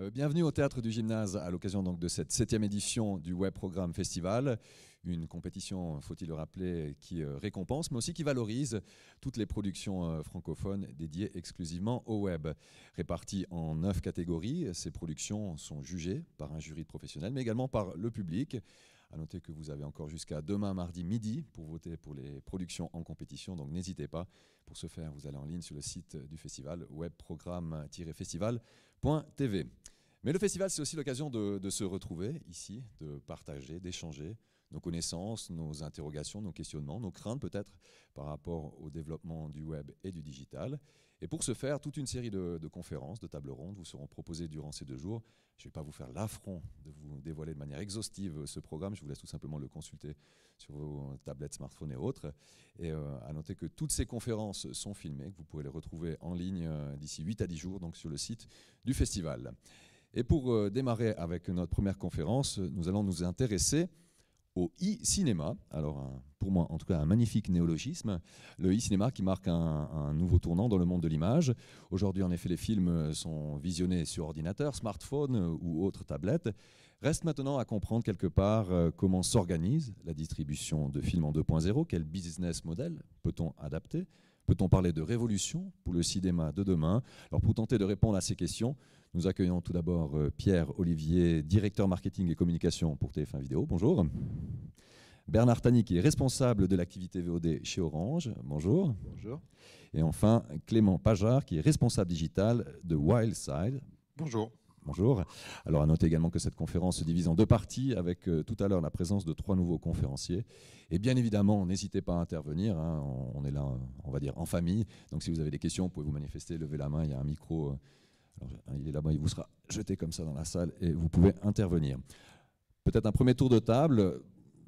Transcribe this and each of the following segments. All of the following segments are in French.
Bienvenue au Théâtre du Gymnase à l'occasion donc de cette 7e édition du Web Programme Festival, une compétition, faut-il le rappeler, qui récompense mais aussi qui valorise toutes les productions francophones dédiées exclusivement au web. Réparties en 9 catégories, ces productions sont jugées par un jury de professionnels mais également par le public. À noter que vous avez encore jusqu'à demain mardi midi pour voter pour les productions en compétition, donc n'hésitez pas. Pour ce faire, vous allez en ligne sur le site du festival webprogramme-festival.tv. Mais le festival, c'est aussi l'occasion de se retrouver ici, de partager, d'échanger nos connaissances, nos interrogations, nos questionnements, nos craintes peut-être par rapport au développement du web et du digital. Et pour ce faire, toute une série de conférences, de tables rondes vous seront proposées durant ces 2 jours. Je ne vais pas vous faire l'affront de vous dévoiler de manière exhaustive ce programme. Je vous laisse tout simplement le consulter sur vos tablettes, smartphones et autres. Et à noter que toutes ces conférences sont filmées, que vous pourrez les retrouver en ligne d'ici 8 à 10 jours donc sur le site du festival. Et pour démarrer avec notre première conférence, nous allons nous intéresser au e-cinéma. Alors, pour moi, en tout cas, un magnifique néologisme. Le e-cinéma qui marque un nouveau tournant dans le monde de l'image. Aujourd'hui, en effet, les films sont visionnés sur ordinateur, smartphone ou autres tablettes. Reste maintenant à comprendre quelque part comment s'organise la distribution de films en 2.0. Quel business model peut-on adapter ? Peut-on parler de révolution pour le cinéma de demain? Alors, pour tenter de répondre à ces questions, nous accueillons tout d'abord Pierre Olivier, directeur marketing et communication pour TF1 Vidéo. Bonjour. Bernard Tani, qui est responsable de l'activité VOD chez Orange. Bonjour. Bonjour. Et enfin, Clément Pajard, qui est responsable digital de Wildside. Bonjour. Bonjour. Alors, à noter également que cette conférence se divise en 2 parties, avec tout à l'heure la présence de 3 nouveaux conférenciers. Et bien évidemment, n'hésitez pas à intervenir. Hein, on est là, on va dire, en famille. Donc, si vous avez des questions, vous pouvez vous manifester, lever la main. Il y a un micro. Alors, il est là-bas, il vous sera jeté comme ça dans la salle et vous pouvez intervenir. Peut-être un premier tour de table,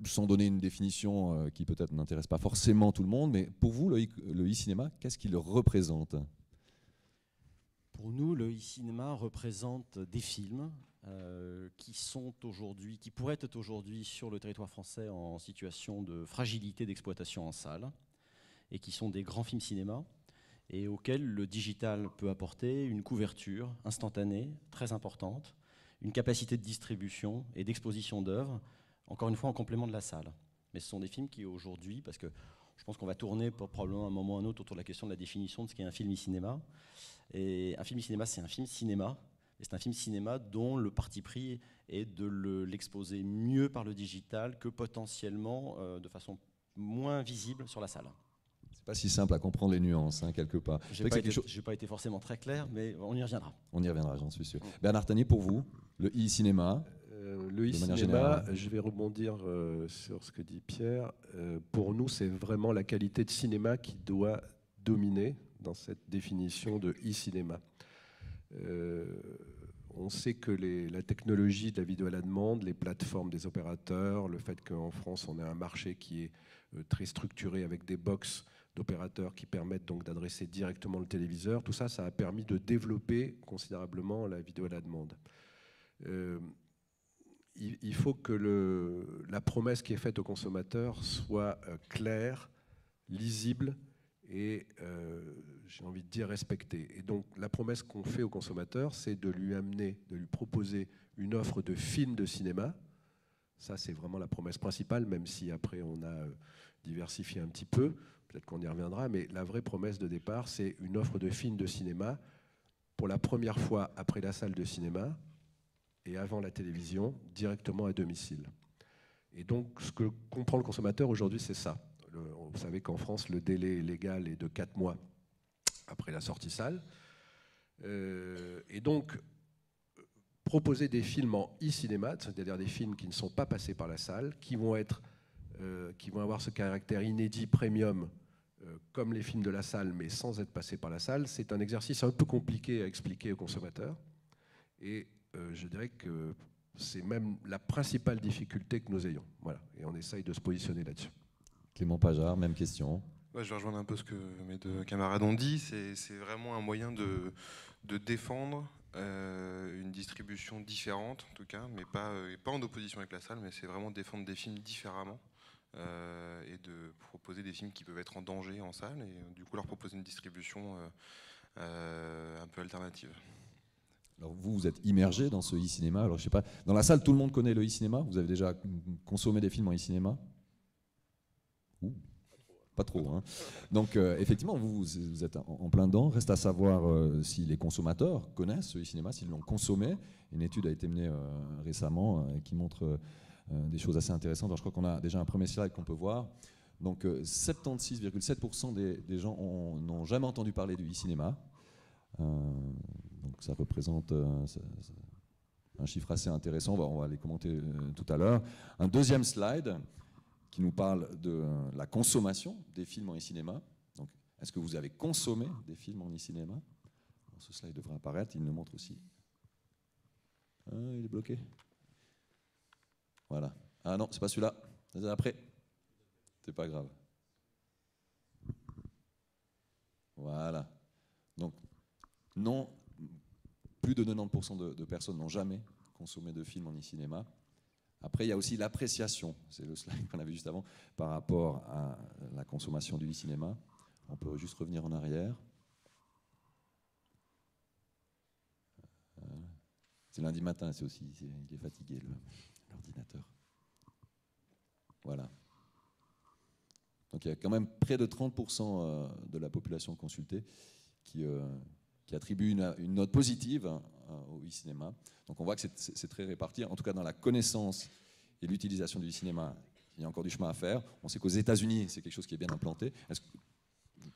sans donner une définition qui peut-être n'intéresse pas forcément tout le monde, mais pour vous, le e-cinéma, qu'est-ce qu'il représente ? Pour nous, le e-cinéma représente des films qui pourraient être aujourd'hui sur le territoire français en situation de fragilité d'exploitation en salle, et qui sont des grands films cinéma, et auxquels le digital peut apporter une couverture instantanée, très importante, une capacité de distribution et d'exposition d'œuvres, encore une fois en complément de la salle. Mais ce sont des films qui aujourd'hui, parce que je pense qu'on va tourner probablement à un moment ou à un autre autour de la question de la définition de ce qu'est un film e-cinéma. Et un film e-cinéma, c'est un film cinéma, et c'est un film cinéma dont le parti pris est de l'exposer mieux par le digital que potentiellement de façon moins visible sur la salle. C'est pas si simple à comprendre les nuances, hein, quelque part. Je n'ai pas été forcément très clair, mais on y reviendra. On y reviendra, j'en suis sûr. Bernard Tani, pour vous, le e-cinéma, le e-cinéma, je vais rebondir sur ce que dit Pierre. Pour nous, c'est vraiment la qualité de cinéma qui doit dominer dans cette définition de e-cinéma. On sait que la technologie de la vidéo à la demande, les plateformes des opérateurs, le fait qu'en France on ait un marché qui est très structuré avec des box d'opérateurs qui permettent donc d'adresser directement le téléviseur, tout ça, ça a permis de développer considérablement la vidéo à la demande. Il faut que la promesse qui est faite au consommateur soit claire, lisible et, j'ai envie de dire, respectée. Et donc, la promesse qu'on fait au consommateur, c'est de lui proposer une offre de films de cinéma. Ça, c'est vraiment la promesse principale, même si après, on a diversifié un petit peu. Peut-être qu'on y reviendra, mais la vraie promesse de départ, c'est une offre de films de cinéma pour la première fois après la salle de cinéma et avant la télévision, directement à domicile. Et donc, ce que comprend le consommateur aujourd'hui, c'est ça. Vous savez qu'en France, le délai légal est de 4 mois après la sortie salle. Et donc, proposer des films en e-cinéma, c'est-à-dire des films qui ne sont pas passés par la salle, qui vont avoir ce caractère inédit, premium, comme les films de la salle, mais sans être passés par la salle, c'est un exercice un peu compliqué à expliquer aux consommateurs. Et je dirais que c'est même la principale difficulté que nous ayons. Voilà. Et on essaye de se positionner là-dessus. Clément Pajard, même question. Ouais, je vais rejoindre un peu ce que mes 2 camarades ont dit. C'est vraiment un moyen de défendre une distribution différente, en tout cas, mais pas en opposition avec la salle, mais c'est vraiment défendre des films différemment et de proposer des films qui peuvent être en danger en salle et du coup leur proposer une distribution un peu alternative. Alors vous êtes immergé dans ce e-cinéma. Alors je sais pas, dans la salle, tout le monde connaît le e-cinéma. Vous avez déjà consommé des films en e-cinéma? Pas trop. Hein. Donc effectivement, vous êtes en plein dedans. Reste à savoir si les consommateurs connaissent ce e-cinéma, s'ils l'ont consommé. Une étude a été menée récemment qui montre des choses assez intéressantes. Alors, je crois qu'on a déjà un premier slide qu'on peut voir. Donc 76,7% des gens n'ont jamais entendu parler du e-cinéma. Donc ça représente un chiffre assez intéressant. On va les commenter tout à l'heure. Un deuxième slide qui nous parle de la consommation des films en e-cinéma. Donc, est-ce que vous avez consommé des films en e-cinéma? Ce slide devrait apparaître, il le montre aussi. Ah, il est bloqué. Voilà. Ah non, c'est pas celui-là. C'est après. C'est pas grave. Voilà. Donc, non, plus de 90% de personnes n'ont jamais consommé de films en e-cinéma. Après, il y a aussi l'appréciation, c'est le slide qu'on avait juste avant, par rapport à la consommation du e-cinéma. On peut juste revenir en arrière. C'est lundi matin, il est fatigué, l'ordinateur. Voilà. Donc il y a quand même près de 30% de la population consultée qui attribue une note positive au e-cinéma. Donc on voit que c'est très réparti, en tout cas dans la connaissance et l'utilisation du e-cinéma, il y a encore du chemin à faire. On sait qu'aux États-Unis, c'est quelque chose qui est bien implanté.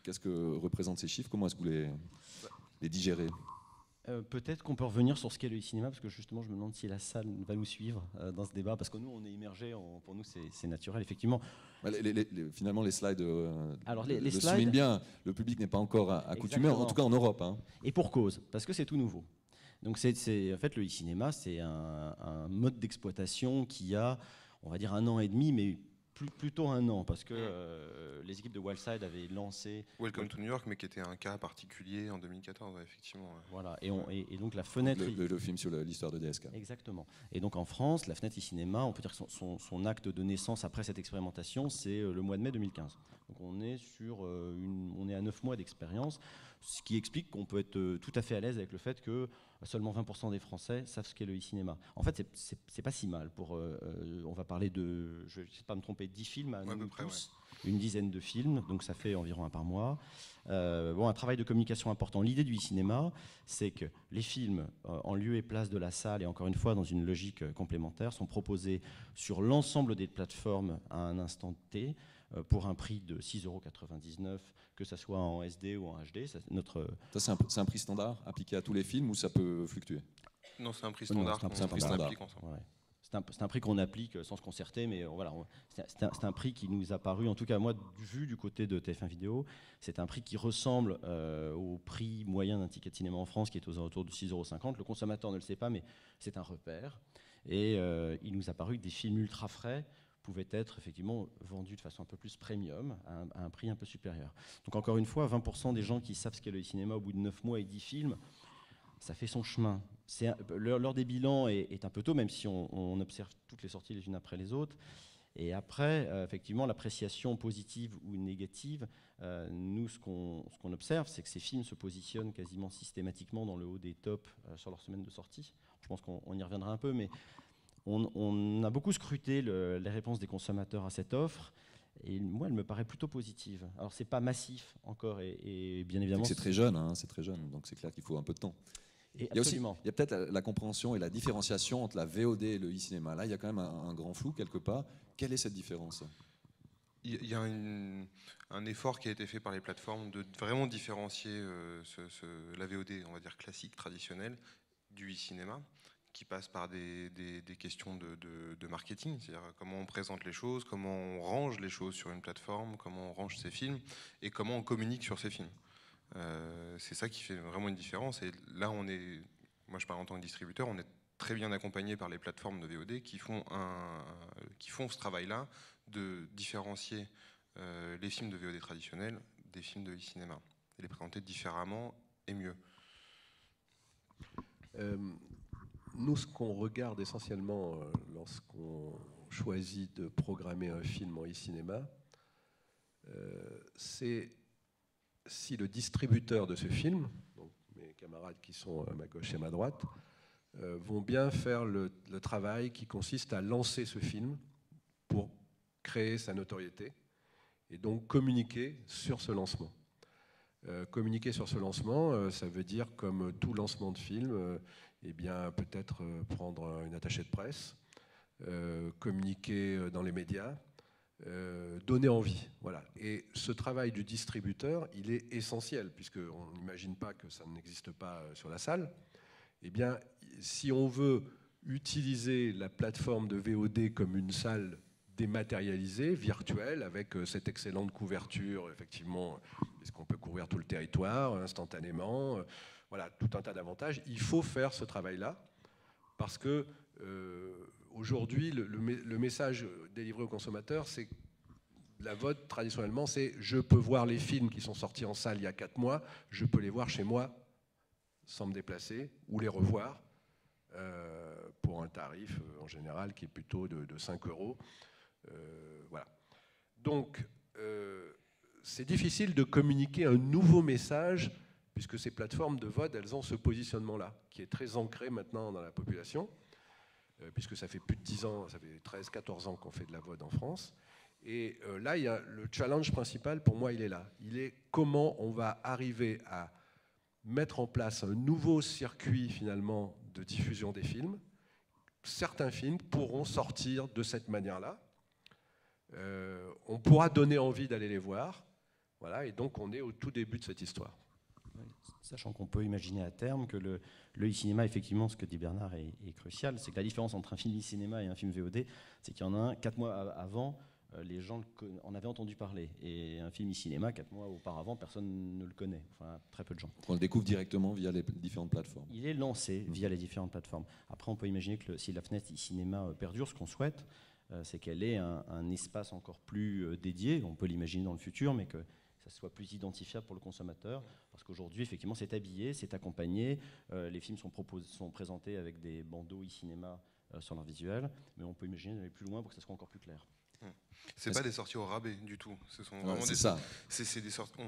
Qu'est-ce que représentent ces chiffres? Comment est-ce que vous les digérez? Peut-être qu'on peut revenir sur ce qu'est le e-cinéma, parce que justement, je me demande si la salle va nous suivre dans ce débat, parce que nous, on est immergés, pour nous, c'est naturel, effectivement. Finalement, les slides Alors, le slides, soulignent bien. Le public n'est pas encore accoutumé, en tout cas en Europe. Hein. Et pour cause, parce que c'est tout nouveau. Donc, en fait, le e-cinéma, c'est un mode d'exploitation qui a, on va dire, 1 an et demi, mais plutôt 1 an, parce que les équipes de Wildside avaient lancé Welcome to New York, mais qui était un cas particulier en 2014, effectivement. Voilà, et donc la fenêtre... Le film sur l'histoire de DSK. Exactement. Et donc en France, la fenêtre e-cinéma, on peut dire que son acte de naissance après cette expérimentation, c'est le mois de mai 2015. Donc on est on est à 9 mois d'expérience, ce qui explique qu'on peut être tout à fait à l'aise avec le fait que seulement 20% des Français savent ce qu'est le e-cinéma. En fait, c'est pas si mal. On va parler de, je ne sais pas me tromper, 10 films à nous tous, une dizaine de films, donc ça fait environ 1 par mois. Un travail de communication important. L'idée du e-cinéma, c'est que les films, en lieu et place de la salle, et encore une fois dans une logique complémentaire, sont proposés sur l'ensemble des plateformes à un instant T, pour un prix de 6,99 €, que ce soit en SD ou en HD. C'est un prix standard appliqué à tous les films ou ça peut fluctuer? Non, c'est un prix standard. C'est un prix standard. Ouais. C'est un prix qu'on applique sans se concerter, mais voilà, c'est un prix qui nous a paru, en tout cas moi, vu du côté de TF1 Vidéo, c'est un prix qui ressemble au prix moyen d'un ticket de cinéma en France, qui est aux alentours de 6,50 €. Le consommateur ne le sait pas, mais c'est un repère. Et il nous a paru que des films ultra frais pouvaient être effectivement vendus de façon un peu plus premium, à un prix un peu supérieur. Donc encore une fois, 20% des gens qui savent ce qu'est le cinéma au bout de 9 mois et 10 films, ça fait son chemin. L'heure des bilans est un peu tôt, même si on observe toutes les sorties les unes après les autres. Et après, effectivement, l'appréciation positive ou négative, nous, ce qu'on observe, c'est que ces films se positionnent quasiment systématiquement dans le haut des tops sur leur semaine de sortie. Je pense qu'on y reviendra un peu, mais on a beaucoup scruté les réponses des consommateurs à cette offre. Et moi, elle me paraît plutôt positive. Alors, c'est pas massif encore, et bien évidemment... C'est très jeune, hein, c'est très jeune, donc c'est clair qu'il faut un peu de temps. Il y a peut-être la compréhension et la différenciation entre la VOD et le e-cinéma. Là, il y a quand même un grand flou quelque part. Quelle est cette différence? Il y a un effort qui a été fait par les plateformes de vraiment différencier la VOD, on va dire classique, traditionnelle, du e-cinéma, qui passe par des questions de marketing, c'est-à-dire comment on présente les choses, comment on range les choses sur une plateforme, comment on range ses films et comment on communique sur ces films. C'est ça qui fait vraiment une différence. Et là, moi je parle en tant que distributeur, on est très bien accompagné par les plateformes de VOD qui font ce travail-là de différencier les films de VOD traditionnels des films de e-cinéma et les présenter différemment et mieux. Nous, ce qu'on regarde essentiellement lorsqu'on choisit de programmer un film en e-cinéma, c'est si le distributeur de ce film, donc mes camarades qui sont à ma gauche et à ma droite, vont bien faire le travail qui consiste à lancer ce film pour créer sa notoriété et donc communiquer sur ce lancement. Communiquer sur ce lancement, ça veut dire, comme tout lancement de film, eh bien, peut-être prendre une attachée de presse, communiquer dans les médias, donner envie. Voilà. Et ce travail du distributeur, il est essentiel, puisqu'on n'imagine pas que ça n'existe pas sur la salle. Eh bien, si on veut utiliser la plateforme de VOD comme une salle dématérialisée, virtuelle, avec cette excellente couverture, effectivement, est-ce qu'on peut couvrir tout le territoire instantanément, voilà, tout un tas d'avantages. Il faut faire ce travail-là, parce que aujourd'hui, le message délivré aux consommateurs, c'est la VOD, traditionnellement, c'est « je peux voir les films qui sont sortis en salle il y a 4 mois, je peux les voir chez moi sans me déplacer, ou les revoir pour un tarif en général qui est plutôt de 5 €. Voilà. Donc, c'est difficile de communiquer un nouveau message, puisque ces plateformes de VOD, elles ont ce positionnement-là, qui est très ancré maintenant dans la population, puisque ça fait plus de 10 ans, ça fait 13-14 ans qu'on fait de la VOD en France. Et là, il y a le challenge principal, pour moi, il est là. Il est comment on va arriver à mettre en place un nouveau circuit, finalement, de diffusion des films. Certains films pourront sortir de cette manière-là. On pourra donner envie d'aller les voir. Voilà, et donc, on est au tout début de cette histoire. Sachant qu'on peut imaginer à terme que le e-cinéma, effectivement, ce que dit Bernard est crucial, c'est que la différence entre un film e-cinéma et un film VOD, c'est qu'il y en a un, 4 mois avant, les gens en avaient entendu parler. Et un film e-cinéma, 4 mois auparavant, personne ne le connaît. Enfin, très peu de gens. On le découvre directement via les différentes plateformes. Il est lancé via les différentes plateformes. Après, on peut imaginer que si la fenêtre e-cinéma perdure, ce qu'on souhaite, c'est qu'elle ait un espace encore plus dédié. On peut l'imaginer dans le futur, mais que ça soit plus identifiable pour le consommateur. Parce qu'aujourd'hui, effectivement, c'est habillé, c'est accompagné. Les films sont présentés avec des bandeaux e-cinéma sur leur visuel. Mais on peut imaginer d'aller plus loin pour que ça soit encore plus clair. C'est pas des sorties au rabais du tout. Ce sont vraiment c'est ça. C'est des sorties.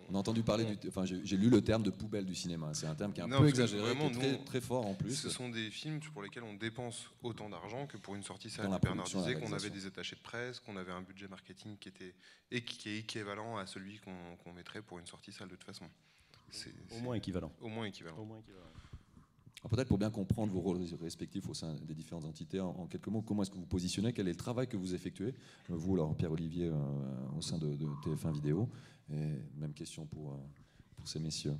On a entendu parler enfin, j'ai lu le terme de poubelle du cinéma. C'est un terme qui est un peu exagéré, vraiment, qui est très fort en plus. Ce sont des films pour lesquels on dépense autant d'argent que pour une sortie salle. Bernard disait qu'on avait des attachés de presse, qu'on avait un budget marketing qui est équivalent à celui qu'on mettrait pour une sortie salle de toute façon. Au moins équivalent. Au moins équivalent. Peut-être pour bien comprendre vos rôles respectifs au sein des différentes entités, en quelques mots, comment est-ce que vous positionnez, quel est le travail que vous effectuez, vous, alors Pierre-Olivier, au sein de TF1 Vidéo, et même question pour ces messieurs.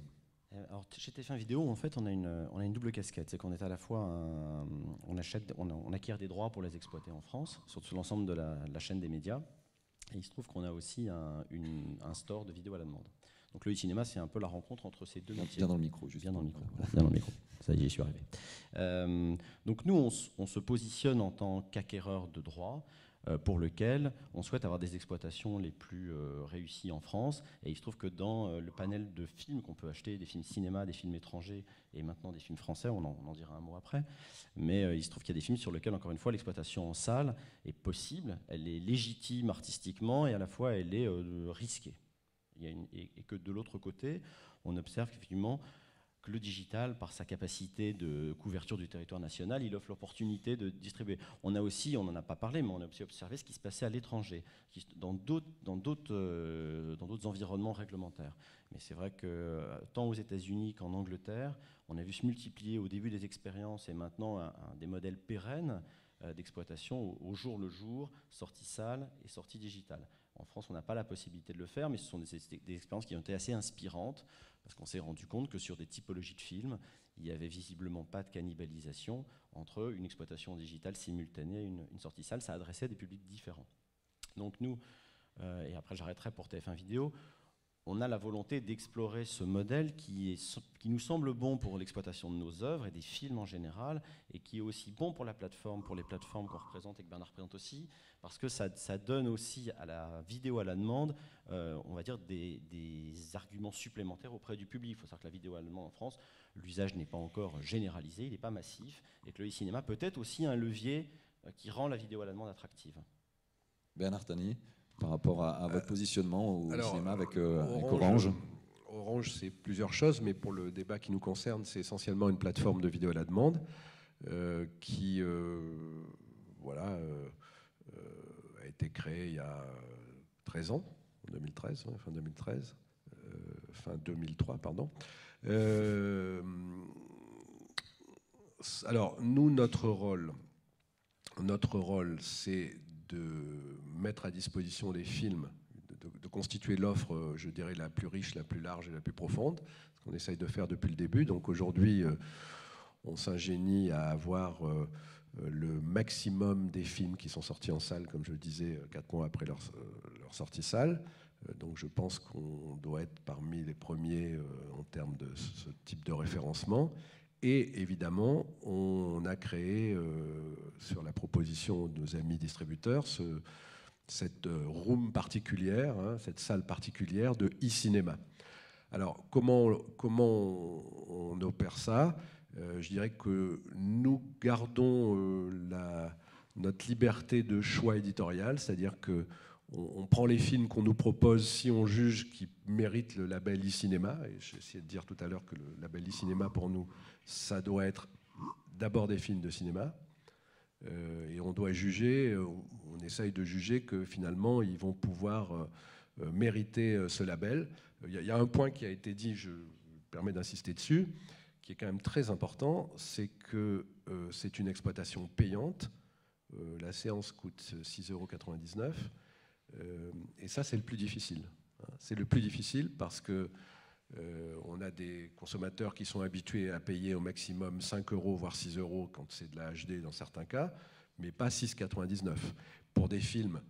Alors, chez TF1 Vidéo, en fait, on a une double casquette. C'est qu'on est à la fois on acquiert des droits pour les exploiter en France, sur l'ensemble de la chaîne des médias. Et il se trouve qu'on a aussi un store de vidéos à la demande. Donc le e-cinéma, c'est un peu la rencontre entre ces deux métiers. Bien dans le micro, juste. Bien dans le micro. Voilà, bien dans le micro. Ça y est, j'y suis arrivé. Donc nous, on se positionne en tant qu'acquéreur de droits pour lequel on souhaite avoir des exploitations les plus réussies en France. Et il se trouve que dans le panel de films qu'on peut acheter, des films cinéma, des films étrangers et maintenant des films français, on en dira un mot après, mais il se trouve qu'il y a des films sur lesquels, encore une fois, l'exploitation en salle est possible, elle est légitime artistiquement et à la fois elle est risquée. Et que de l'autre côté, on observe qu'effectivement, que le digital, par sa capacité de couverture du territoire national, il offre l'opportunité de distribuer. On a aussi, on n'en a pas parlé, mais on a aussi observé ce qui se passait à l'étranger, dans d'autres environnements réglementaires. Mais c'est vrai que tant aux États-Unis qu'en Angleterre, on a vu se multiplier au début des expériences et maintenant des modèles pérennes d'exploitation au jour le jour, sortie salle et sortie digitale. En France, on n'a pas la possibilité de le faire, mais ce sont des expériences qui ont été assez inspirantes, parce qu'on s'est rendu compte que sur des typologies de films, il n'y avait visiblement pas de cannibalisation entre une exploitation digitale simultanée et une sortie salle. Ça adressait des publics différents. Donc nous, et après j'arrêterai pour TF1 Vidéo, on a la volonté d'explorer ce modèle qui nous semble bon pour l'exploitation de nos œuvres et des films en général, et qui est aussi bon pour la plateforme, pour les plateformes qu'on représente et que Bernard représente aussi, parce que ça donne aussi à la vidéo à la demande, on va dire, des arguments supplémentaires auprès du public. Il faut savoir que la vidéo à la demande en France, l'usage n'est pas encore généralisé, il n'est pas massif, et que le e-cinéma peut être aussi un levier qui rend la vidéo à la demande attractive. Bernard Tani, par rapport à votre positionnement au cinéma avec Orange. Orange, c'est plusieurs choses, mais pour le débat qui nous concerne, c'est essentiellement une plateforme de vidéo à la demande qui a été créée il y a 13 ans, en 2013, fin 2013, fin 2003, pardon. Alors, nous, notre rôle, c'est de mettre à disposition des films, de constituer l'offre, je dirais, la plus riche, la plus large et la plus profonde, ce qu'on essaye de faire depuis le début. Donc aujourd'hui, on s'ingénie à avoir le maximum des films qui sont sortis en salle, comme je le disais, 4 mois après leur sortie salle. Donc je pense qu'on doit être parmi les premiers en termes de ce type de référencement. Et évidemment, on a créé, sur la proposition de nos amis distributeurs, cette room particulière, cette salle particulière de e-cinéma. Alors, comment on opère ça ? Je dirais que nous gardons notre liberté de choix éditorial, c'est-à-dire qu'on prend les films qu'on nous propose si on juge qu'ils méritent le label e-cinéma. Et j'ai essayé de dire tout à l'heure que le label e-cinéma, pour nous, ça doit être d'abord des films de cinéma. Et on doit juger, on essaye de juger que finalement, ils vont pouvoir mériter ce label. Il y a un point qui a été dit, je me permets d'insister dessus, qui est quand même très important, c'est que c'est une exploitation payante. La séance coûte 6,99 €. Et ça, c'est le plus difficile. C'est le plus difficile parce que on a des consommateurs qui sont habitués à payer au maximum 5 €, voire 6 € quand c'est de la HD dans certains cas, mais pas 6,99 € pour des films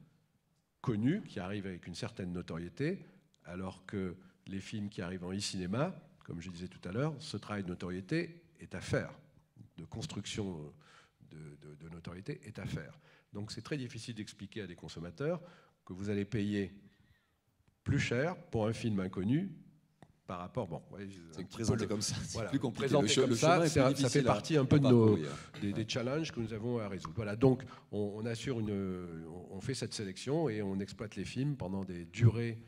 connus qui arrivent avec une certaine notoriété, alors que les films qui arrivent en e-cinéma, comme je disais tout à l'heure, ce travail de notoriété est à faire, de construction de notoriété est à faire. Donc c'est très difficile d'expliquer à des consommateurs que vous allez payer plus cher pour un film inconnu par rapport... Bon, ouais, c'est présenté comme ça, c'est voilà, plus compliqué. Présenté comme ça, ça fait partie un peu de des challenges que nous avons à résoudre. Voilà, donc on fait cette sélection et on exploite les films pendant des durées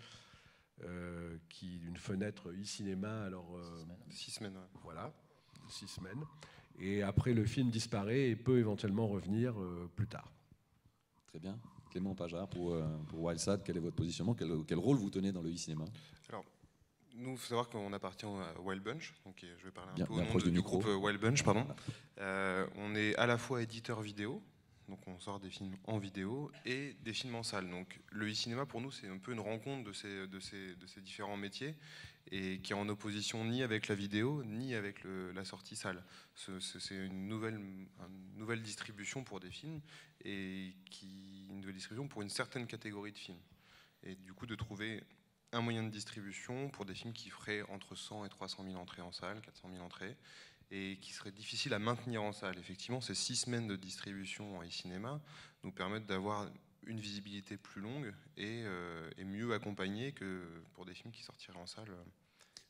d'une fenêtre e-cinéma, alors 6 semaines. Ouais. Voilà, 6 semaines. Et après, le film disparaît et peut éventuellement revenir plus tard. Très bien. Clément Pajard, pour Wildside, quel est votre positionnement, quel rôle vous tenez dans le e-cinéma? Alors, nous, il faut savoir qu'on appartient à Wild Bunch, donc je vais parler un bien, peu au nom du groupe Wild Bunch, pardon. On est à la fois éditeur vidéo, donc on sort des films en vidéo et des films en salle. Donc le e-cinéma pour nous c'est un peu une rencontre de ces différents métiers et qui est en opposition ni avec la vidéo ni avec la sortie salle. C'est une nouvelle distribution pour des films et une nouvelle distribution pour une certaine catégorie de films. Et du coup de trouver un moyen de distribution pour des films qui feraient entre 100 et 300 000 entrées en salle, 400 000 entrées, et qui serait difficile à maintenir en salle. Effectivement, ces 6 semaines de distribution en e-cinéma nous permettent d'avoir une visibilité plus longue et mieux accompagnée que pour des films qui sortiraient en salle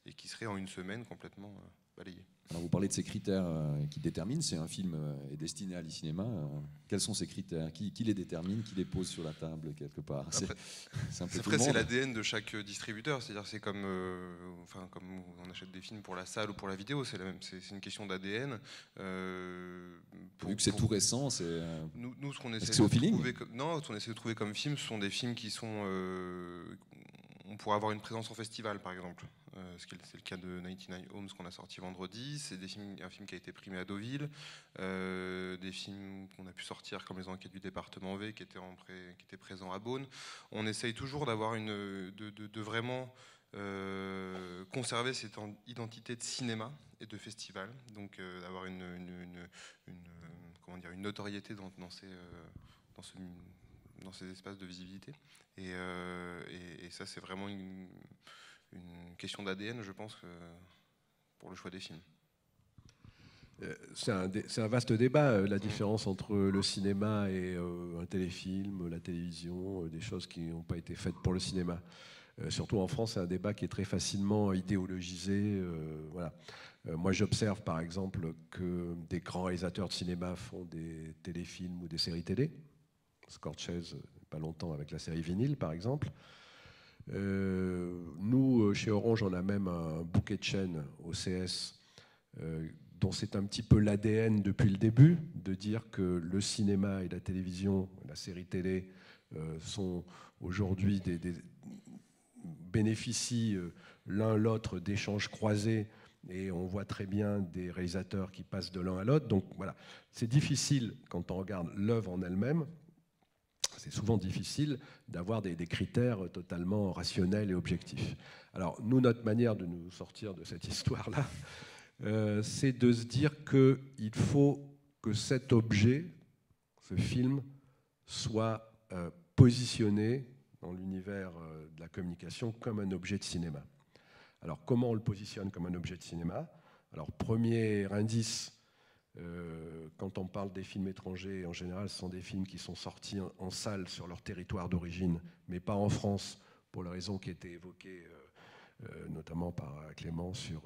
et qui seraient en une semaine complètement balayés. Alors vous parlez de ces critères qui déterminent si un film est destiné à l'e-cinéma. Quels sont ces critères? Qui les détermine? Qui les pose sur la table quelque part? C'est l'ADN de chaque distributeur. C'est-à-dire c'est comme on achète des films pour la salle ou pour la vidéo, c'est une question d'ADN. Vu que c'est tout récent, c'est... Nous, ce qu'on essaie de trouver comme films, ce sont des films qui sont... on pourrait avoir une présence en festival, par exemple. C'est le cas de 99 Homes qu'on a sorti vendredi. C'est un film qui a été primé à Deauville. Des films qu'on a pu sortir comme Les Enquêtes du département V qui étaient présents à Beaune. On essaye toujours d'avoir de vraiment conserver cette identité de cinéma et de festival. Donc d'avoir une notoriété dans ces espaces de visibilité. Et ça, c'est vraiment une question d'ADN, je pense, pour le choix des films. C'est un vaste débat, la différence entre le cinéma et un téléfilm, la télévision, des choses qui n'ont pas été faites pour le cinéma. Surtout en France, c'est un débat qui est très facilement idéologisé. Voilà. Moi, j'observe par exemple que des grands réalisateurs de cinéma font des téléfilms ou des séries télé. Scorsese, pas longtemps, avec la série Vinyle, par exemple. Nous, chez Orange, on a même un bouquet de chaînes OCS dont c'est un petit peu l'ADN depuis le début, de dire que le cinéma et la télévision, la série télé, sont aujourd'hui bénéficient l'un l'autre d'échanges croisés, et on voit très bien des réalisateurs qui passent de l'un à l'autre. Donc voilà, c'est difficile quand on regarde l'œuvre en elle-même. C'est souvent difficile d'avoir des critères totalement rationnels et objectifs. Alors nous, notre manière de nous sortir de cette histoire-là, c'est de se dire qu'il faut que cet objet, ce film, soit positionné dans l'univers de la communication comme un objet de cinéma. Alors comment on le positionne comme un objet de cinéma? Alors premier indice, quand on parle des films étrangers, en général ce sont des films qui sont sortis en salle sur leur territoire d'origine, mais pas en France, pour la raison qui a été évoquée notamment par Clément sur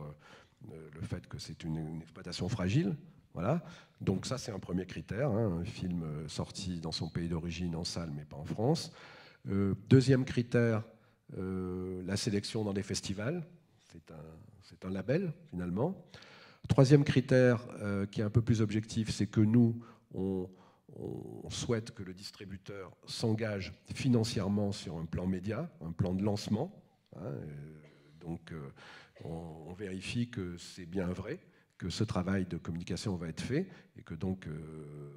le fait que c'est une exploitation fragile. Voilà. Donc ça, c'est un premier critère, hein, un film sorti dans son pays d'origine en salle, mais pas en France. Deuxième critère, la sélection dans les festivals. C'est un label, finalement. Troisième critère, qui est un peu plus objectif, c'est que nous, on souhaite que le distributeur s'engage financièrement sur un plan média, un plan de lancement. Hein, donc, on vérifie que c'est bien vrai, que ce travail de communication va être fait et que donc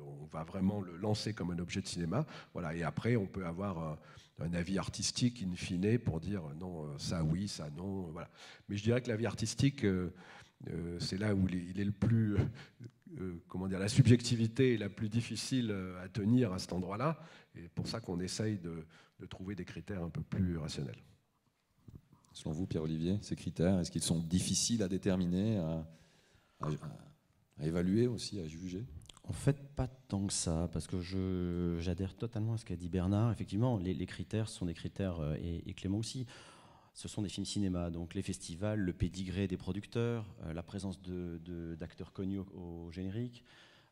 on va vraiment le lancer comme un objet de cinéma. Voilà. Et après, on peut avoir un avis artistique in fine pour dire non, ça oui, ça non. Voilà. Mais je dirais que l'avis artistique, c'est là où il est le plus, comment dire, la subjectivité est la plus difficile à tenir à cet endroit-là. Et pour ça qu'on essaye de trouver des critères un peu plus rationnels. Selon vous, Pierre-Olivier, ces critères, est-ce qu'ils sont difficiles à déterminer, à évaluer aussi, à juger? En fait, pas tant que ça, parce que j'adhère totalement à ce qu'a dit Bernard. Effectivement, les critères sont des critères, et Clément aussi, ce sont des films cinéma. Donc les festivals, le pédigré des producteurs, la présence d'acteurs connus au générique.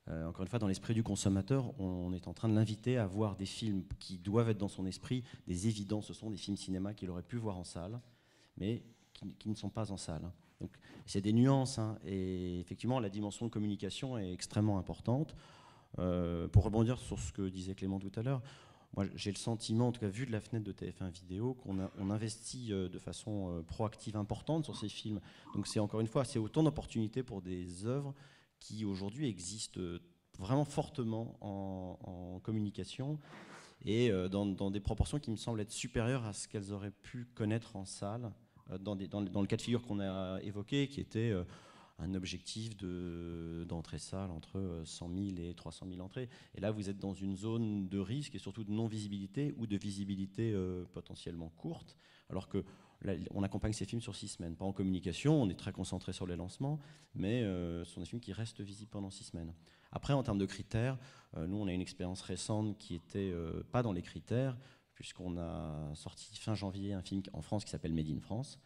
Encore une fois, dans l'esprit du consommateur, on est en train de l'inviter à voir des films qui doivent être dans son esprit des évidences. Ce sont des films cinéma qu'il aurait pu voir en salle, mais qui ne sont pas en salle. Donc, c'est des nuances, hein, et effectivement, la dimension de communication est extrêmement importante. Pour rebondir sur ce que disait Clément tout à l'heure, moi, j'ai le sentiment, en tout cas vu de la fenêtre de TF1 Vidéo, qu'on investit de façon proactive importante sur ces films. Donc, c'est encore une fois, c'est autant d'opportunités pour des œuvres qui aujourd'hui existent vraiment fortement en communication et dans des proportions qui me semblent être supérieures à ce qu'elles auraient pu connaître en salle. Dans le cas de figure qu'on a évoqué, qui était un objectif d'entrée salle entre 100 000 et 300 000 entrées. Et là, vous êtes dans une zone de risque et surtout de non-visibilité ou de visibilité potentiellement courte, alors que là, on accompagne ces films sur 6 semaines. Pas en communication, on est très concentré sur les lancements, mais ce sont des films qui restent visibles pendant 6 semaines. Après, en termes de critères, nous, on a une expérience récente qui n'était pas dans les critères, puisqu'on a sorti fin janvier un film en France qui s'appelle Made in France,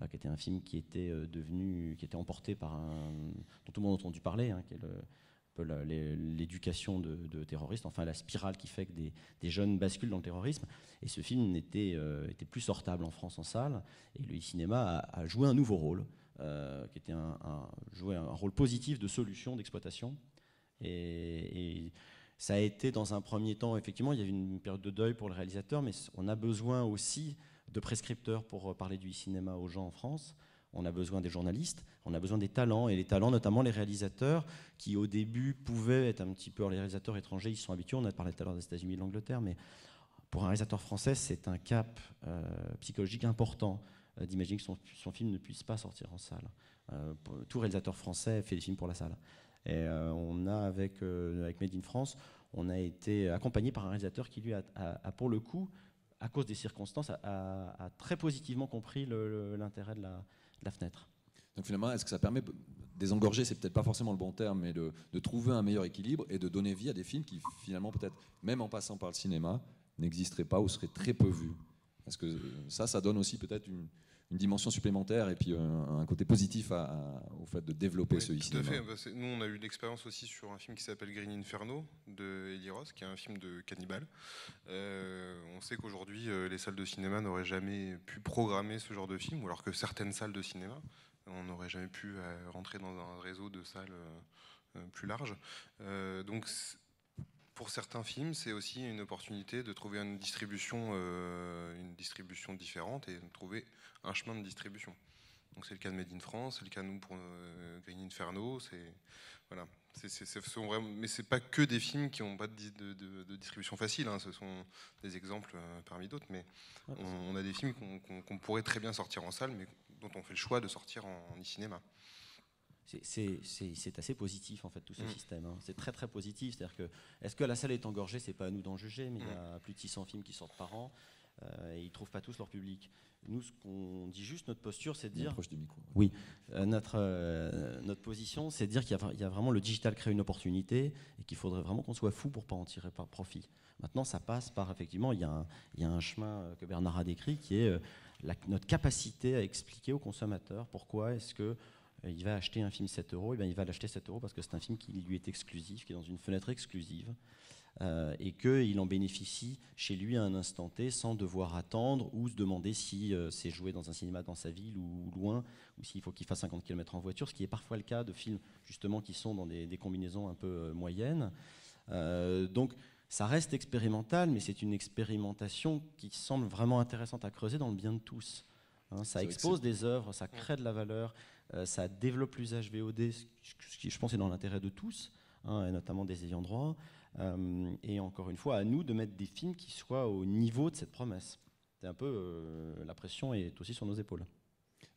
qui était un film qui était emporté par dont tout le monde a entendu parler, hein, qui est l'éducation de terroristes, enfin la spirale qui fait que des jeunes basculent dans le terrorisme. Et ce film était plus sortable en France en salle, et le cinéma a joué un nouveau rôle, qui était jouer un rôle positif de solution d'exploitation. Et ça a été dans un premier temps, effectivement, il y avait une période de deuil pour le réalisateur, mais on a besoin aussi de prescripteurs pour parler du cinéma aux gens en France. On a besoin des journalistes, on a besoin des talents, et les talents, notamment les réalisateurs, qui au début pouvaient être un petit peu, les réalisateurs étrangers, ils sont habitués, on a parlé tout à l'heure des États-Unis et de l'Angleterre, mais pour un réalisateur français, c'est un cap psychologique important d'imaginer que son film ne puisse pas sortir en salle. Tout réalisateur français fait des films pour la salle. Et on a avec Made in France, on a été accompagné par un réalisateur qui lui a pour le coup, à cause des circonstances, a très positivement compris l'intérêt de la fenêtre. Donc finalement, est-ce que ça permet, désengorger, c'est peut-être pas forcément le bon terme, mais de trouver un meilleur équilibre et de donner vie à des films qui finalement peut-être, même en passant par le cinéma, n'existeraient pas ou seraient très peu vus? Parce que ça donne aussi peut-être une dimension supplémentaire et puis un côté positif au fait de développer ce Tout à e-cinéma. fait. Nous, on a eu l'expérience aussi sur un film qui s'appelle Green Inferno de Eli Roth, qui est un film de cannibale. On sait qu'aujourd'hui, les salles de cinéma n'auraient jamais pu programmer ce genre de film, ou alors que certaines salles de cinéma, on n'aurait jamais pu rentrer dans un réseau de salles plus large. Donc, pour certains films, c'est aussi une opportunité de trouver une distribution différente et de trouver un chemin de distribution. Donc c'est le cas de Made in France, c'est le cas de nous pour Green Inferno. Voilà. Mais c'est pas que des films qui n'ont pas de distribution facile. Hein. Ce sont des exemples parmi d'autres. Mais on a des films qu'on pourrait très bien sortir en salle, mais dont on fait le choix de sortir en e-cinéma. C'est assez positif en fait tout ce système. Hein. C'est très très positif. C'est-à-dire que est-ce que la salle est engorgée, c'est pas à nous d'en juger, mais il y a plus de 600 films qui sortent par an et ils trouvent pas tous leur public. Nous, ce qu'on dit juste, notre posture, c'est de dire. Proche du micro. Oui, notre position, c'est de dire qu'il y a vraiment le digital crée une opportunité et qu'il faudrait vraiment qu'on soit fou pour pas en tirer profit. Maintenant, ça passe par effectivement, il y a un chemin que Bernard a décrit qui est notre capacité à expliquer au consommateur pourquoi est-ce que il va acheter un film 7 €, et bien il va l'acheter 7 € parce que c'est un film qui lui est exclusif, qui est dans une fenêtre exclusive, et qu'il en bénéficie chez lui à un instant T sans devoir attendre ou se demander si c'est joué dans un cinéma dans sa ville ou loin, ou s'il faut qu'il fasse 50 km en voiture, ce qui est parfois le cas de films justement qui sont dans des combinaisons un peu moyennes. Donc ça reste expérimental, mais c'est une expérimentation qui semble vraiment intéressante à creuser dans le bien de tous. Hein, ça expose des œuvres, ça crée de la valeur, ça développe l'usage VOD, ce qui je pense est dans l'intérêt de tous, hein, et notamment des ayants droit. Et encore une fois, à nous de mettre des films qui soient au niveau de cette promesse. C'est un peu la pression est aussi sur nos épaules.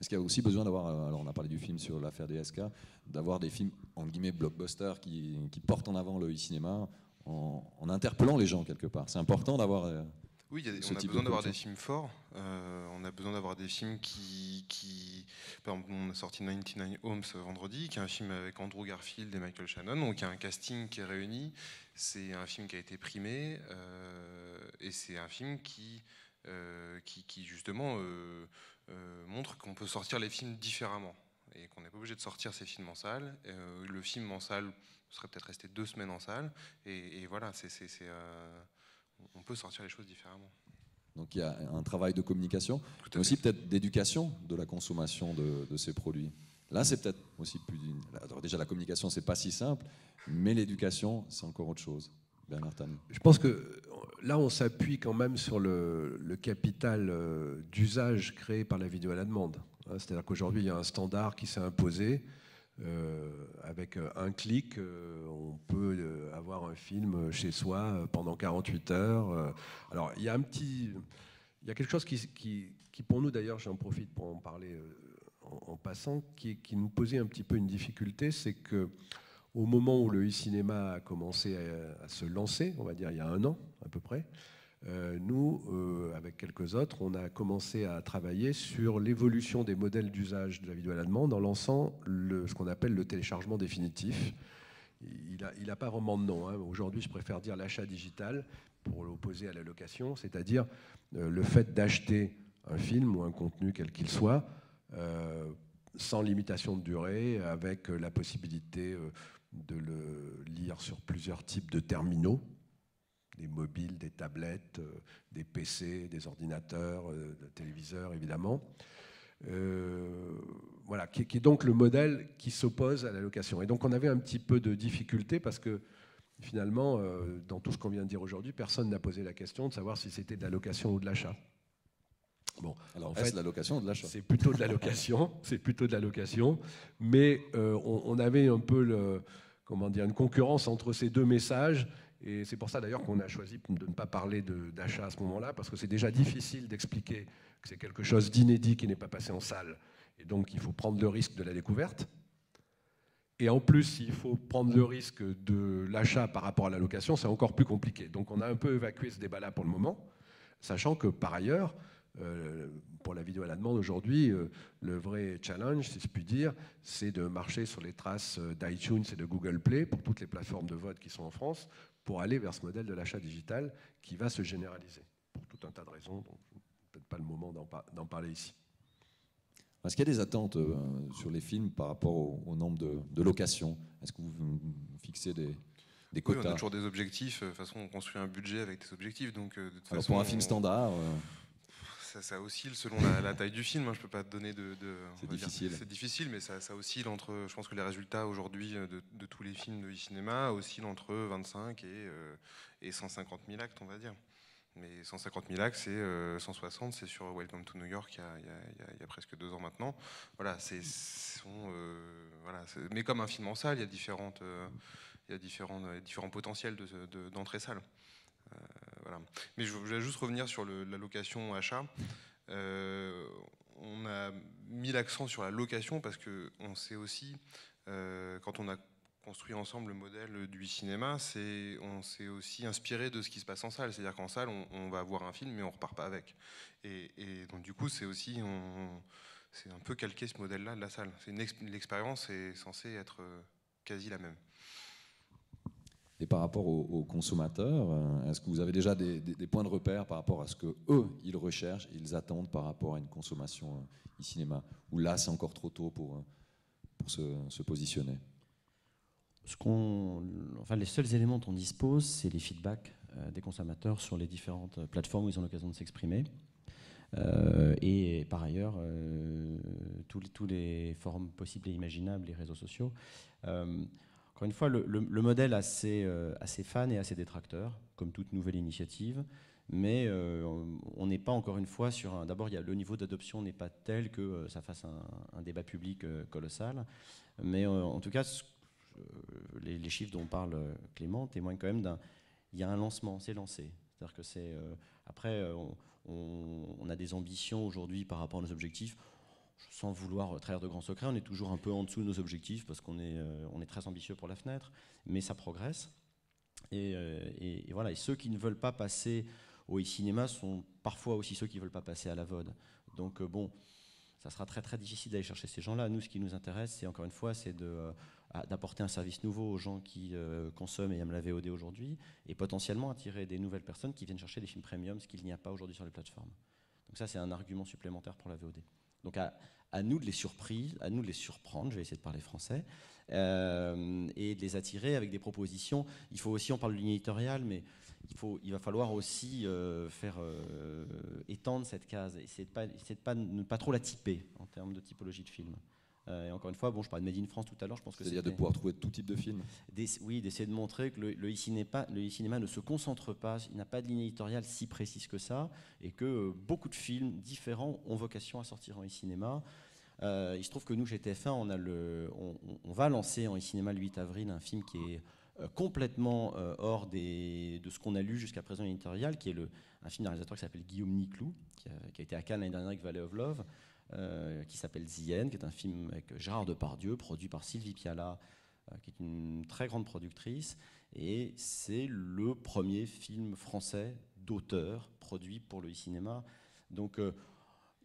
Est-ce qu'il y a aussi besoin d'avoir, alors on a parlé du film sur l'affaire DSK, d'avoir des films entre guillemets blockbusters qui portent en avant le e-cinéma en interpellant les gens quelque part. C'est important d'avoir. Oui, on a besoin d'avoir des films forts. On a besoin d'avoir des films qui. Par exemple, on a sorti 99 Homes vendredi, qui est un film avec Andrew Garfield et Michael Shannon, donc il y a un casting qui est réuni. C'est un film qui a été primé et c'est un film qui justement montre qu'on peut sortir les films différemment et qu'on n'est pas obligé de sortir ces films en salle. Le film en salle serait peut-être resté 2 semaines en salle et voilà, on peut sortir les choses différemment. Donc il y a un travail de communication, mais aussi peut-être d'éducation de la consommation de ces produits. Là, c'est peut-être aussi plus... Alors déjà, la communication, c'est pas si simple, mais l'éducation, c'est encore autre chose. Bernard Tani. Je pense que là, on s'appuie quand même sur le capital d'usage créé par la vidéo à la demande. C'est-à-dire qu'aujourd'hui, il y a un standard qui s'est imposé. Avec un clic, on peut avoir un film chez soi pendant 48 heures. Alors, il y a quelque chose qui pour nous, d'ailleurs, j'en profite pour en parler en passant, qui nous posait un petit peu une difficulté, c'est que au moment où le e-cinéma a commencé à se lancer, on va dire il y a 1 an à peu près, nous, avec quelques autres, on a commencé à travailler sur l'évolution des modèles d'usage de la vidéo à la demande en lançant ce qu'on appelle le téléchargement définitif. Il n'a pas vraiment de nom. Hein. Aujourd'hui, je préfère dire l'achat digital pour l'opposer à la location, c'est-à-dire le fait d'acheter un film ou un contenu quel qu'il soit, sans limitation de durée, avec la possibilité de le lire sur plusieurs types de terminaux, des mobiles, des tablettes, des PC, des ordinateurs, des téléviseurs évidemment. Voilà, qui est donc le modèle qui s'oppose à la location. Et donc on avait un petit peu de difficulté parce que finalement, dans tout ce qu'on vient de dire aujourd'hui, personne n'a posé la question de savoir si c'était de la location ou de l'achat. Bon, alors en fait, la location ou de l'achat ? C'est plutôt de la location, mais on avait un peu une concurrence entre ces 2 messages, et c'est pour ça d'ailleurs qu'on a choisi de ne pas parler d'achat à ce moment-là, parce que c'est déjà difficile d'expliquer que c'est quelque chose d'inédit qui n'est pas passé en salle, et donc il faut prendre le risque de la découverte. Et en plus, il faut prendre le risque de l'achat par rapport à la location, c'est encore plus compliqué. Donc on a un peu évacué ce débat-là pour le moment, sachant que par ailleurs, pour la vidéo à la demande aujourd'hui, le vrai challenge, si je puis dire, c'est de marcher sur les traces d'iTunes et de Google Play pour toutes les plateformes de vote qui sont en France, pour aller vers ce modèle de l'achat digital qui va se généraliser pour tout un tas de raisons, donc peut-être pas le moment d'en parler ici. Est-ce qu'il y a des attentes sur les films par rapport au nombre de locations? Est-ce que vous fixez des Oui, quotas? on a toujours des objectifs. De toute façon, on construit un budget avec des objectifs. Donc, de toute Alors façon, pour un film standard, ça oscille selon la taille du film. Hein. Je ne peux pas te donner c'est difficile. C'est difficile, mais ça oscille entre. Je pense que les résultats aujourd'hui de tous les films de e-cinéma oscillent entre 25 et 150 000 actes, on va dire. Mais 150 000 actes, c'est 160, c'est sur Welcome to New York il y a presque 2 ans maintenant. Voilà, voilà, mais comme un film en salle, il y a différents potentiels d'entrée salle. Voilà. Mais je voulais juste revenir sur la location achat. On a mis l'accent sur la location parce qu'on sait aussi, quand on a construit ensemble le modèle du cinéma, on s'est aussi inspiré de ce qui se passe en salle. C'est-à-dire qu'en salle, on va voir un film mais on repart pas avec. Et donc du coup, c'est un peu calqué ce modèle-là de la salle. L'expérience est censée être quasi la même. Et par rapport aux consommateurs, est-ce que vous avez déjà des points de repère par rapport à ce que eux ils recherchent, ils attendent par rapport à une consommation e-cinéma? Ou là, c'est encore trop tôt pour se positionner? Les seuls éléments dont on dispose, c'est les feedbacks des consommateurs sur les différentes plateformes où ils ont l'occasion de s'exprimer. Et par ailleurs, tous les forums possibles et imaginables, les réseaux sociaux. Encore une fois, le modèle a ses fans et a ses détracteurs, comme toute nouvelle initiative. Mais on n'est pas encore une fois sur d'abord, le niveau d'adoption n'est pas tel que ça fasse un débat public colossal. Mais en tout cas, les chiffres dont parle Clément témoignent quand même il y a un lancement, c'est lancé. C'est-à-dire que après, on a des ambitions aujourd'hui par rapport à nos objectifs. Sans vouloir trahir de grands secrets, on est toujours un peu en dessous de nos objectifs parce qu'on est très ambitieux pour la fenêtre, mais ça progresse. Et voilà. Et ceux qui ne veulent pas passer au e-cinéma sont parfois aussi ceux qui ne veulent pas passer à la VOD. Donc bon, ça sera très très difficile d'aller chercher ces gens-là. Nous, ce qui nous intéresse, c'est encore une fois, c'est d'apporter un service nouveau aux gens qui consomment et aiment la VOD aujourd'hui, et potentiellement attirer des nouvelles personnes qui viennent chercher des films premium, ce qu'il n'y a pas aujourd'hui sur les plateformes. Donc ça, c'est un argument supplémentaire pour la VOD. Donc à nous de les surprendre, je vais essayer de parler français, et de les attirer avec des propositions. Il faut aussi, on parle de ligne éditoriale, mais il va falloir aussi étendre cette case, essayer de ne pas trop la typer en termes de typologie de film. Et encore une fois, je parlais de Made in France tout à l'heure, je pense que c'est-à-dire de pouvoir trouver tout type de film. Oui, d'essayer de montrer que le e-cinéma ne se concentre pas, il n'a pas de ligne éditoriale si précise que ça, et que beaucoup de films différents ont vocation à sortir en e-cinéma. Il se trouve que nous, chez TF1, on va lancer en e-cinéma le 8 avril un film qui est complètement hors de ce qu'on a lu jusqu'à présent en éditorial, qui est un film d'un réalisateur qui s'appelle Guillaume Niclou, qui a été à Cannes l'année dernière avec Valley of Love, qui s'appelle The End, qui est un film avec Gérard Depardieu, produit par Sylvie Piala, qui est une très grande productrice, et c'est le premier film français d'auteur produit pour le e-cinéma. Donc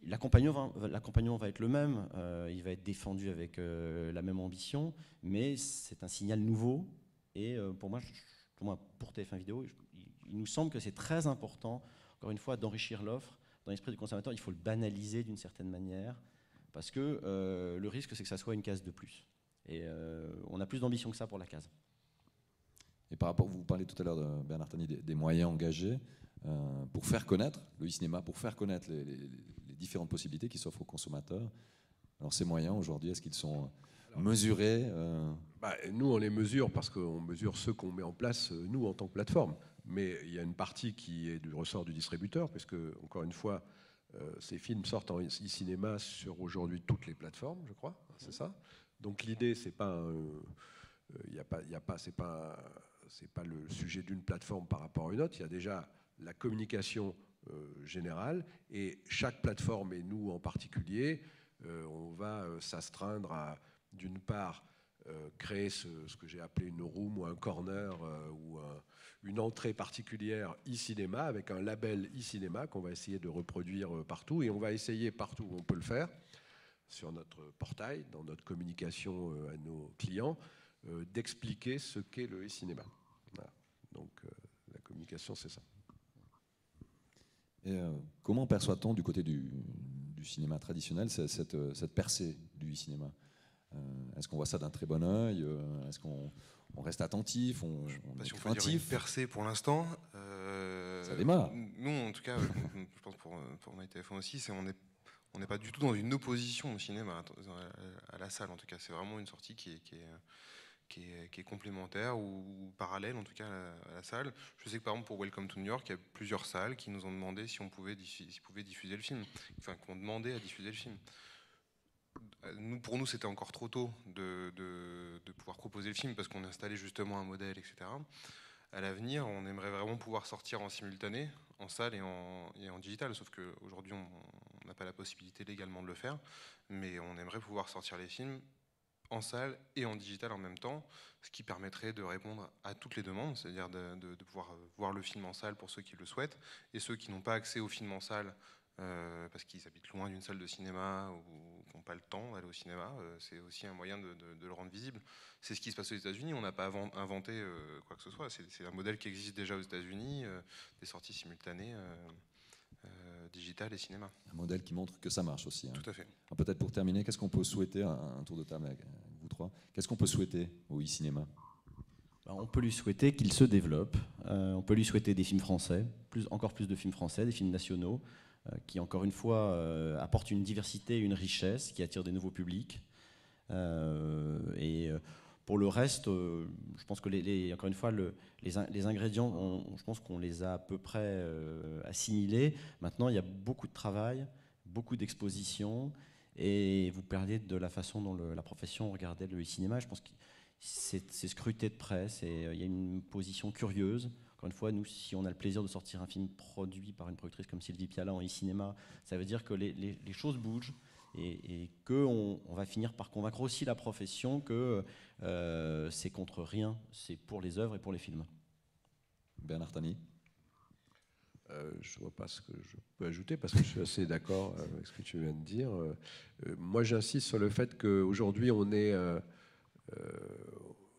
l'accompagnement va être le même, il va être défendu avec la même ambition, mais c'est un signal nouveau, et pour TF1 Vidéo, il nous semble que c'est très important, encore une fois, d'enrichir l'offre. Dans l'esprit du consommateur, il faut le banaliser d'une certaine manière, parce que le risque, c'est que ça soit une case de plus. Et on a plus d'ambition que ça pour la case. Et par rapport, vous parlez tout à l'heure, de Bernard Tani, des moyens engagés pour faire connaître le e-cinéma, pour faire connaître les différentes possibilités qui s'offrent aux consommateurs. Alors ces moyens, aujourd'hui, est-ce qu'ils sont mesurés Nous, on les mesure parce qu'on mesure ceux qu'on met en place, nous, en tant que plateforme. Mais il y a une partie qui est du ressort du distributeur, puisque, encore une fois, ces films sortent en e-cinéma sur aujourd'hui toutes les plateformes, je crois, c'est ça. Donc l'idée, c'est pas le sujet d'une plateforme par rapport à une autre. Il y a déjà la communication générale, et chaque plateforme, et nous en particulier, on va s'astreindre à, d'une part, créer ce que j'ai appelé une room ou un corner ou une entrée particulière e-cinéma avec un label e-cinéma qu'on va essayer de reproduire partout, et on va essayer partout où on peut le faire, sur notre portail, dans notre communication à nos clients, d'expliquer ce qu'est le e-cinéma. Voilà. Donc la communication, c'est ça. Et comment perçoit-on du côté du cinéma traditionnel, cette percée du cinéma. Est-ce qu'on voit ça d'un très bon œil? Est-ce qu'on reste attentif? Je ne sais pas si on peut dire une craintif? percée pour l'instant. Ça démarre. Nous, en tout cas, je pense pour MyTF1 aussi, on n'est pas du tout dans une opposition au cinéma, à la salle en tout cas. C'est vraiment une sortie qui est complémentaire ou parallèle en tout cas à la salle. Je sais que par exemple pour Welcome to New York, il y a plusieurs salles qui nous ont demandé si on pouvait diffuser le film, enfin qui ont demandé à diffuser le film. Pour nous, c'était encore trop tôt de pouvoir proposer le film parce qu'on installait justement un modèle, etc. À l'avenir, on aimerait vraiment pouvoir sortir en simultané, en salle et en digital, sauf qu'aujourd'hui, on n'a pas la possibilité légalement de le faire, mais on aimerait pouvoir sortir les films en salle et en digital en même temps, ce qui permettrait de répondre à toutes les demandes, c'est-à-dire de pouvoir voir le film en salle pour ceux qui le souhaitent, et ceux qui n'ont pas accès au film en salle parce qu'ils habitent loin d'une salle de cinéma ou qui n'ont pas le temps d'aller au cinéma, c'est aussi un moyen de le rendre visible. C'est ce qui se passe aux États-Unis, on n'a pas inventé quoi que ce soit, c'est un modèle qui existe déjà aux États-Unis, des sorties simultanées digital et cinéma. Un modèle qui montre que ça marche aussi. Hein. Tout à fait. Peut-être pour terminer, qu'est-ce qu'on peut souhaiter, un tour de table avec vous trois, qu'est-ce qu'on peut souhaiter au e-cinéma? On peut lui souhaiter qu'il se développe, on peut lui souhaiter des films français, encore plus de films français, des films nationaux, qui encore une fois apportent une diversité, une richesse, qui attirent des nouveaux publics. Pour le reste, je pense que encore une fois, les ingrédients, je pense qu'on les a à peu près assimilés. Maintenant, il y a beaucoup de travail, beaucoup d'expositions, et vous parliez de la façon dont la profession regardait le cinéma. Je pense que c'est scruté de près, il y a une position curieuse. Encore une fois, nous, si on a le plaisir de sortir un film produit par une productrice comme Sylvie Piala en e-cinéma, ça veut dire que les choses bougent. Et qu'on va finir par convaincre aussi la profession que c'est contre rien, c'est pour les œuvres et pour les films. Bernard Tani. Je ne vois pas ce que je peux ajouter parce que je suis assez d'accord avec ce que tu viens de dire. Moi, j'insiste sur le fait qu'aujourd'hui,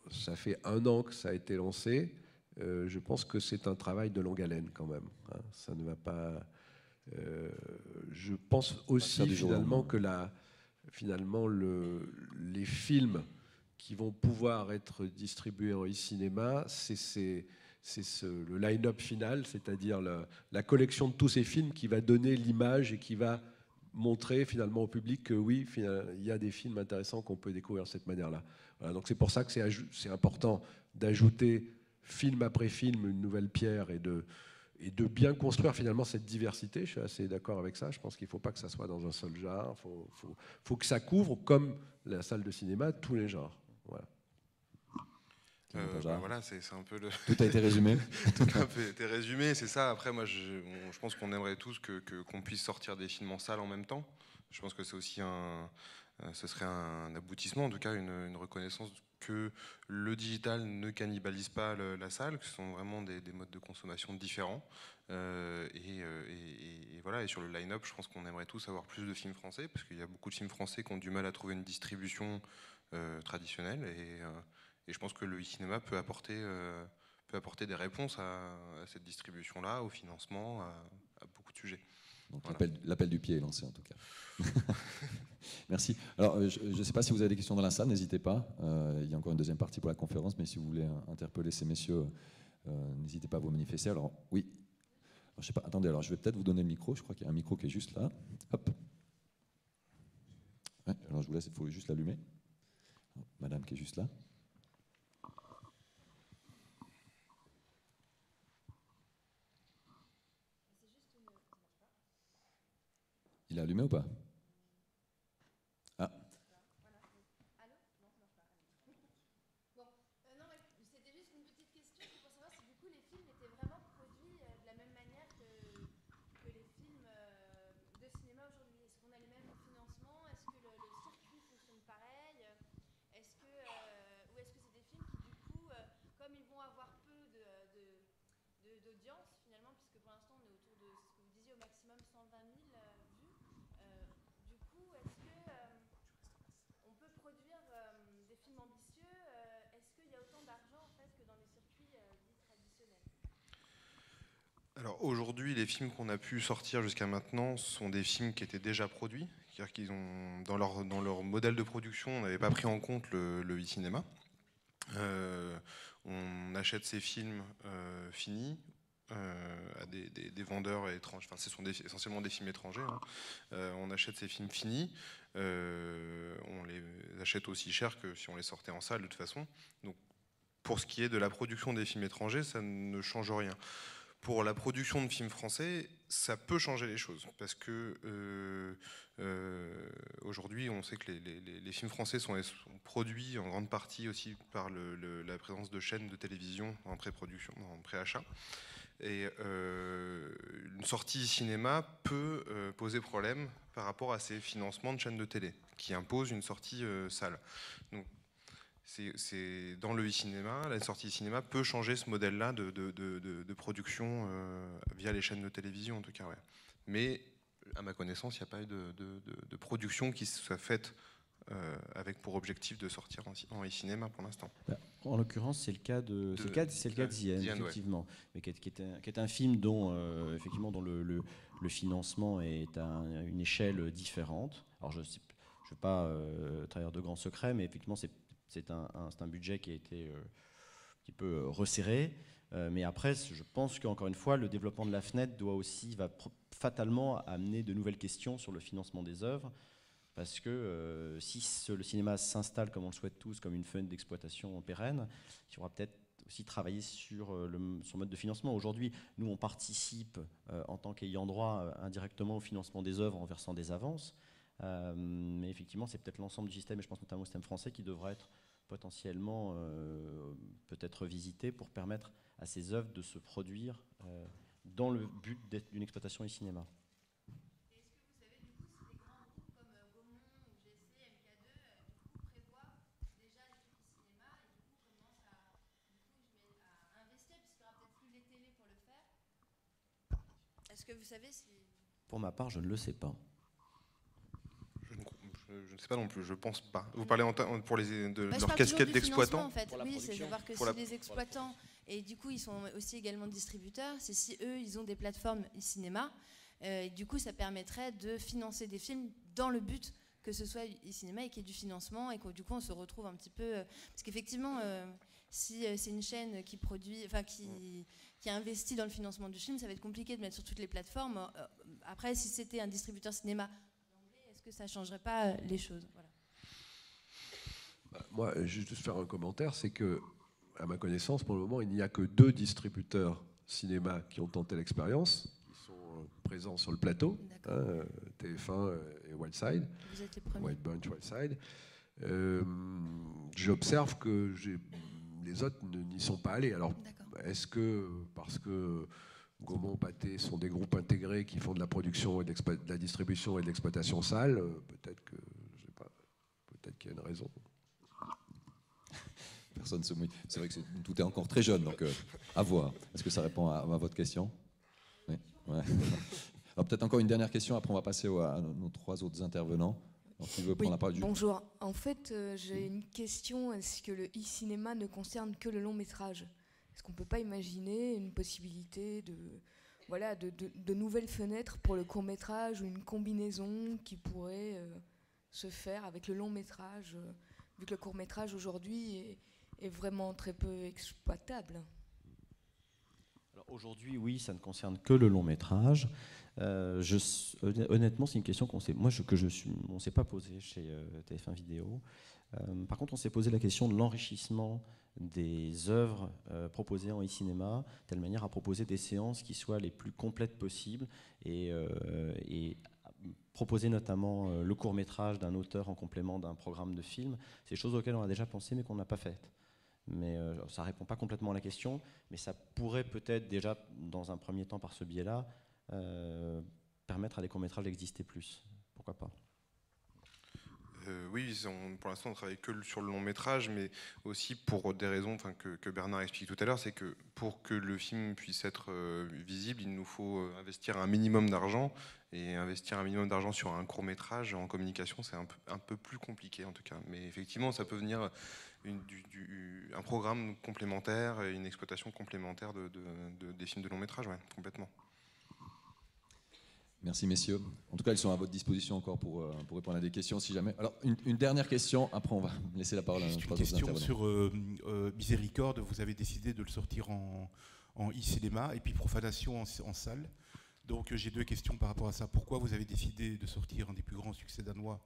ça fait 1 an que ça a été lancé. Je pense que c'est un travail de longue haleine quand même. Hein. Ça ne va pas... je pense aussi finalement que les films qui vont pouvoir être distribués en e-cinéma, c'est le line-up final, c'est-à-dire la collection de tous ces films qui va donner l'image et qui va montrer finalement au public que oui, il y a des films intéressants qu'on peut découvrir de cette manière-là. Voilà, donc c'est pour ça que c'est important d'ajouter film après film une nouvelle pierre et de bien construire finalement cette diversité. Je suis assez d'accord avec ça. Je pense qu'il ne faut pas que ça soit dans un seul genre. Faut que ça couvre, comme la salle de cinéma, tous les genres. Voilà. Voilà, c'est un peu le... Tout a été résumé. Tout a été résumé, c'est ça. Après, moi, je pense qu'on aimerait tous qu'on puisse sortir des films en salle en même temps. Je pense que c'est aussi ce serait un aboutissement, en tout cas une reconnaissance que le digital ne cannibalise pas la salle, que ce sont vraiment des modes de consommation différents. Et voilà. Et sur le line-up, je pense qu'on aimerait tous avoir plus de films français, parce qu'il y a beaucoup de films français qui ont du mal à trouver une distribution traditionnelle. Et je pense que le e-cinéma peut apporter des réponses à cette distribution-là, au financement, à beaucoup de sujets. Donc voilà. L'appel du pied est lancé en tout cas. Merci. Alors, je ne sais pas si vous avez des questions dans la salle, n'hésitez pas. Il y a encore une deuxième partie pour la conférence, mais si vous voulez interpeller ces messieurs, n'hésitez pas à vous manifester. Alors, oui. Alors, je sais pas, attendez, alors je vais peut-être vous donner le micro. Je crois qu'il y a un micro qui est juste là. Hop. Ouais, alors je vous laisse, il faut juste l'allumer. Madame qui est juste là. Il est allumé ou pas? Ah. Allô? Non, ça marche pas. Bon, non, mais c'était juste une petite question pour savoir si du coup les films étaient vraiment produits de la même manière que les films de cinéma aujourd'hui. Est-ce qu'on a les mêmes financements? Est-ce que le circuit fonctionne pareil? Est-ce que, ou est-ce que c'est des films qui du coup, comme ils vont avoir peu d'audience finalement, puisque pour l'instant on est autour de, ce que vous disiez, au maximum 120 000 vues. Du coup, est-ce que on peut produire des films ambitieux? Est-ce qu'il y a autant d'argent en fait que dans les circuits dits traditionnels? Alors aujourd'hui, les films qu'on a pu sortir jusqu'à maintenant sont des films qui étaient déjà produits, c'est-à-dire qu'ils ont dans leur modèle de production, on n'avait pas pris en compte le e-cinéma. On achète ces films finis à des vendeurs étrangers. Enfin, ce sont essentiellement des films étrangers. Hein. On achète ces films finis. On les achète aussi cher que si on les sortait en salle de toute façon. Donc, pour ce qui est de la production des films étrangers, ça ne change rien. Pour la production de films français, ça peut changer les choses parce que aujourd'hui, on sait que les films français sont produits en grande partie aussi par la présence de chaînes de télévision en pré-production, en pré-achat. Et une sortie cinéma peut poser problème par rapport à ces financements de chaînes de télé qui imposent une sortie salle. Donc, c'est dans le e-cinéma, la sortie e-cinéma peut changer ce modèle-là de production via les chaînes de télévision en tout cas. Ouais. Mais à ma connaissance, il n'y a pas eu de production qui soit faite avec pour objectif de sortir en e-cinéma pour l'instant. En l'occurrence, c'est le cas de The End, effectivement, ouais. Mais qui est un film dont effectivement dont le financement est à une échelle différente. Alors je ne veux pas trahir de grands secrets, mais effectivement c'est un budget qui a été un petit peu resserré. Mais après, je pense qu'encore une fois, le développement de la fenêtre va fatalement amener de nouvelles questions sur le financement des œuvres. Parce que si le cinéma s'installe, comme on le souhaite tous, comme une fenêtre d'exploitation pérenne, il faudra peut-être aussi travailler sur son mode de financement. Aujourd'hui, nous, on participe en tant qu'ayant droit indirectement au financement des œuvres en versant des avances. Mais effectivement, c'est peut-être l'ensemble du système, et je pense notamment au système français, qui devrait être potentiellement peut-être revisité pour permettre à ces œuvres de se produire dans le but d'être d'une exploitation et cinéma. Est-ce que vous savez si... Pour ma part, je ne le sais pas. Je ne sais pas non plus, je pense pas. Vous parlez pour leur casquette casquette d'exploitant en fait. Oui, c'est savoir que si les exploitants, et du coup ils sont aussi également distributeurs, c'est si eux ils ont des plateformes e-cinéma, du coup ça permettrait de financer des films dans le but que ce soit e-cinéma et qu'il y ait du financement et que du coup on se retrouve un petit peu... parce qu'effectivement, si c'est une chaîne qui produit, enfin qui a investi dans le financement du film, ça va être compliqué de mettre sur toutes les plateformes. Après, si c'était un distributeur cinéma, est-ce que ça ne changerait pas les choses? Voilà. Moi, je vais juste faire un commentaire, c'est que, à ma connaissance, pour le moment, il n'y a que 2 distributeurs cinéma qui ont tenté l'expérience, qui sont présents sur le plateau, hein, TF1 et Wildside. Vous êtes les premiers. White Bunch, Wildside. J'observe que les autres n'y sont pas allés. Alors, est-ce que, parce que Gaumont, Pathé sont des groupes intégrés qui font de la production et de la distribution et de l'exploitation salle, peut-être que, je sais pas, peut-être qu'il y a une raison. Personne se mouille. C'est vrai que tout est encore très jeune, donc à voir. Est-ce que ça répond à votre question? Oui. Ouais. Alors peut-être encore une dernière question, après on va passer à nos 3 autres intervenants. Alors, qui veut prendre la parole du... Bonjour. En fait, j'ai une question. Est-ce que le e-cinéma ne concerne que le long métrage? Est-ce qu'on ne peut pas imaginer une possibilité de nouvelles fenêtres pour le court métrage ou une combinaison qui pourrait se faire avec le long métrage, vu que le court métrage aujourd'hui est vraiment très peu exploitable? Alors aujourd'hui, oui, ça ne concerne que le long métrage. Honnêtement, c'est une question on ne s'est pas posée chez TF1 Vidéo. Par contre, on s'est posé la question de l'enrichissement des œuvres proposées en e-cinéma, de telle manière à proposer des séances qui soient les plus complètes possibles et proposer notamment le court-métrage d'un auteur en complément d'un programme de film. C'est des choses auxquelles on a déjà pensé mais qu'on n'a pas faites. Mais ça ne répond pas complètement à la question, mais ça pourrait peut-être déjà, dans un premier temps par ce biais-là, permettre à des courts-métrages d'exister plus. Pourquoi pas? Oui, pour l'instant on travaille que sur le long métrage, mais aussi pour des raisons que Bernard explique tout à l'heure, c'est que pour que le film puisse être visible, il nous faut investir un minimum d'argent, et investir un minimum d'argent sur un court métrage en communication, c'est un peu plus compliqué en tout cas. Mais effectivement, ça peut venir un programme complémentaire et une exploitation complémentaire des films de long métrage, ouais, complètement. Merci messieurs. En tout cas, ils sont à votre disposition encore pour répondre à des questions si jamais. Alors, une dernière question, après on va laisser la parole à nos trois autres question intervenants. sur Miséricorde, vous avez décidé de le sortir en e-cinéma et puis Profanation en salle. Donc j'ai deux questions par rapport à ça. Pourquoi vous avez décidé de sortir un des plus grands succès danois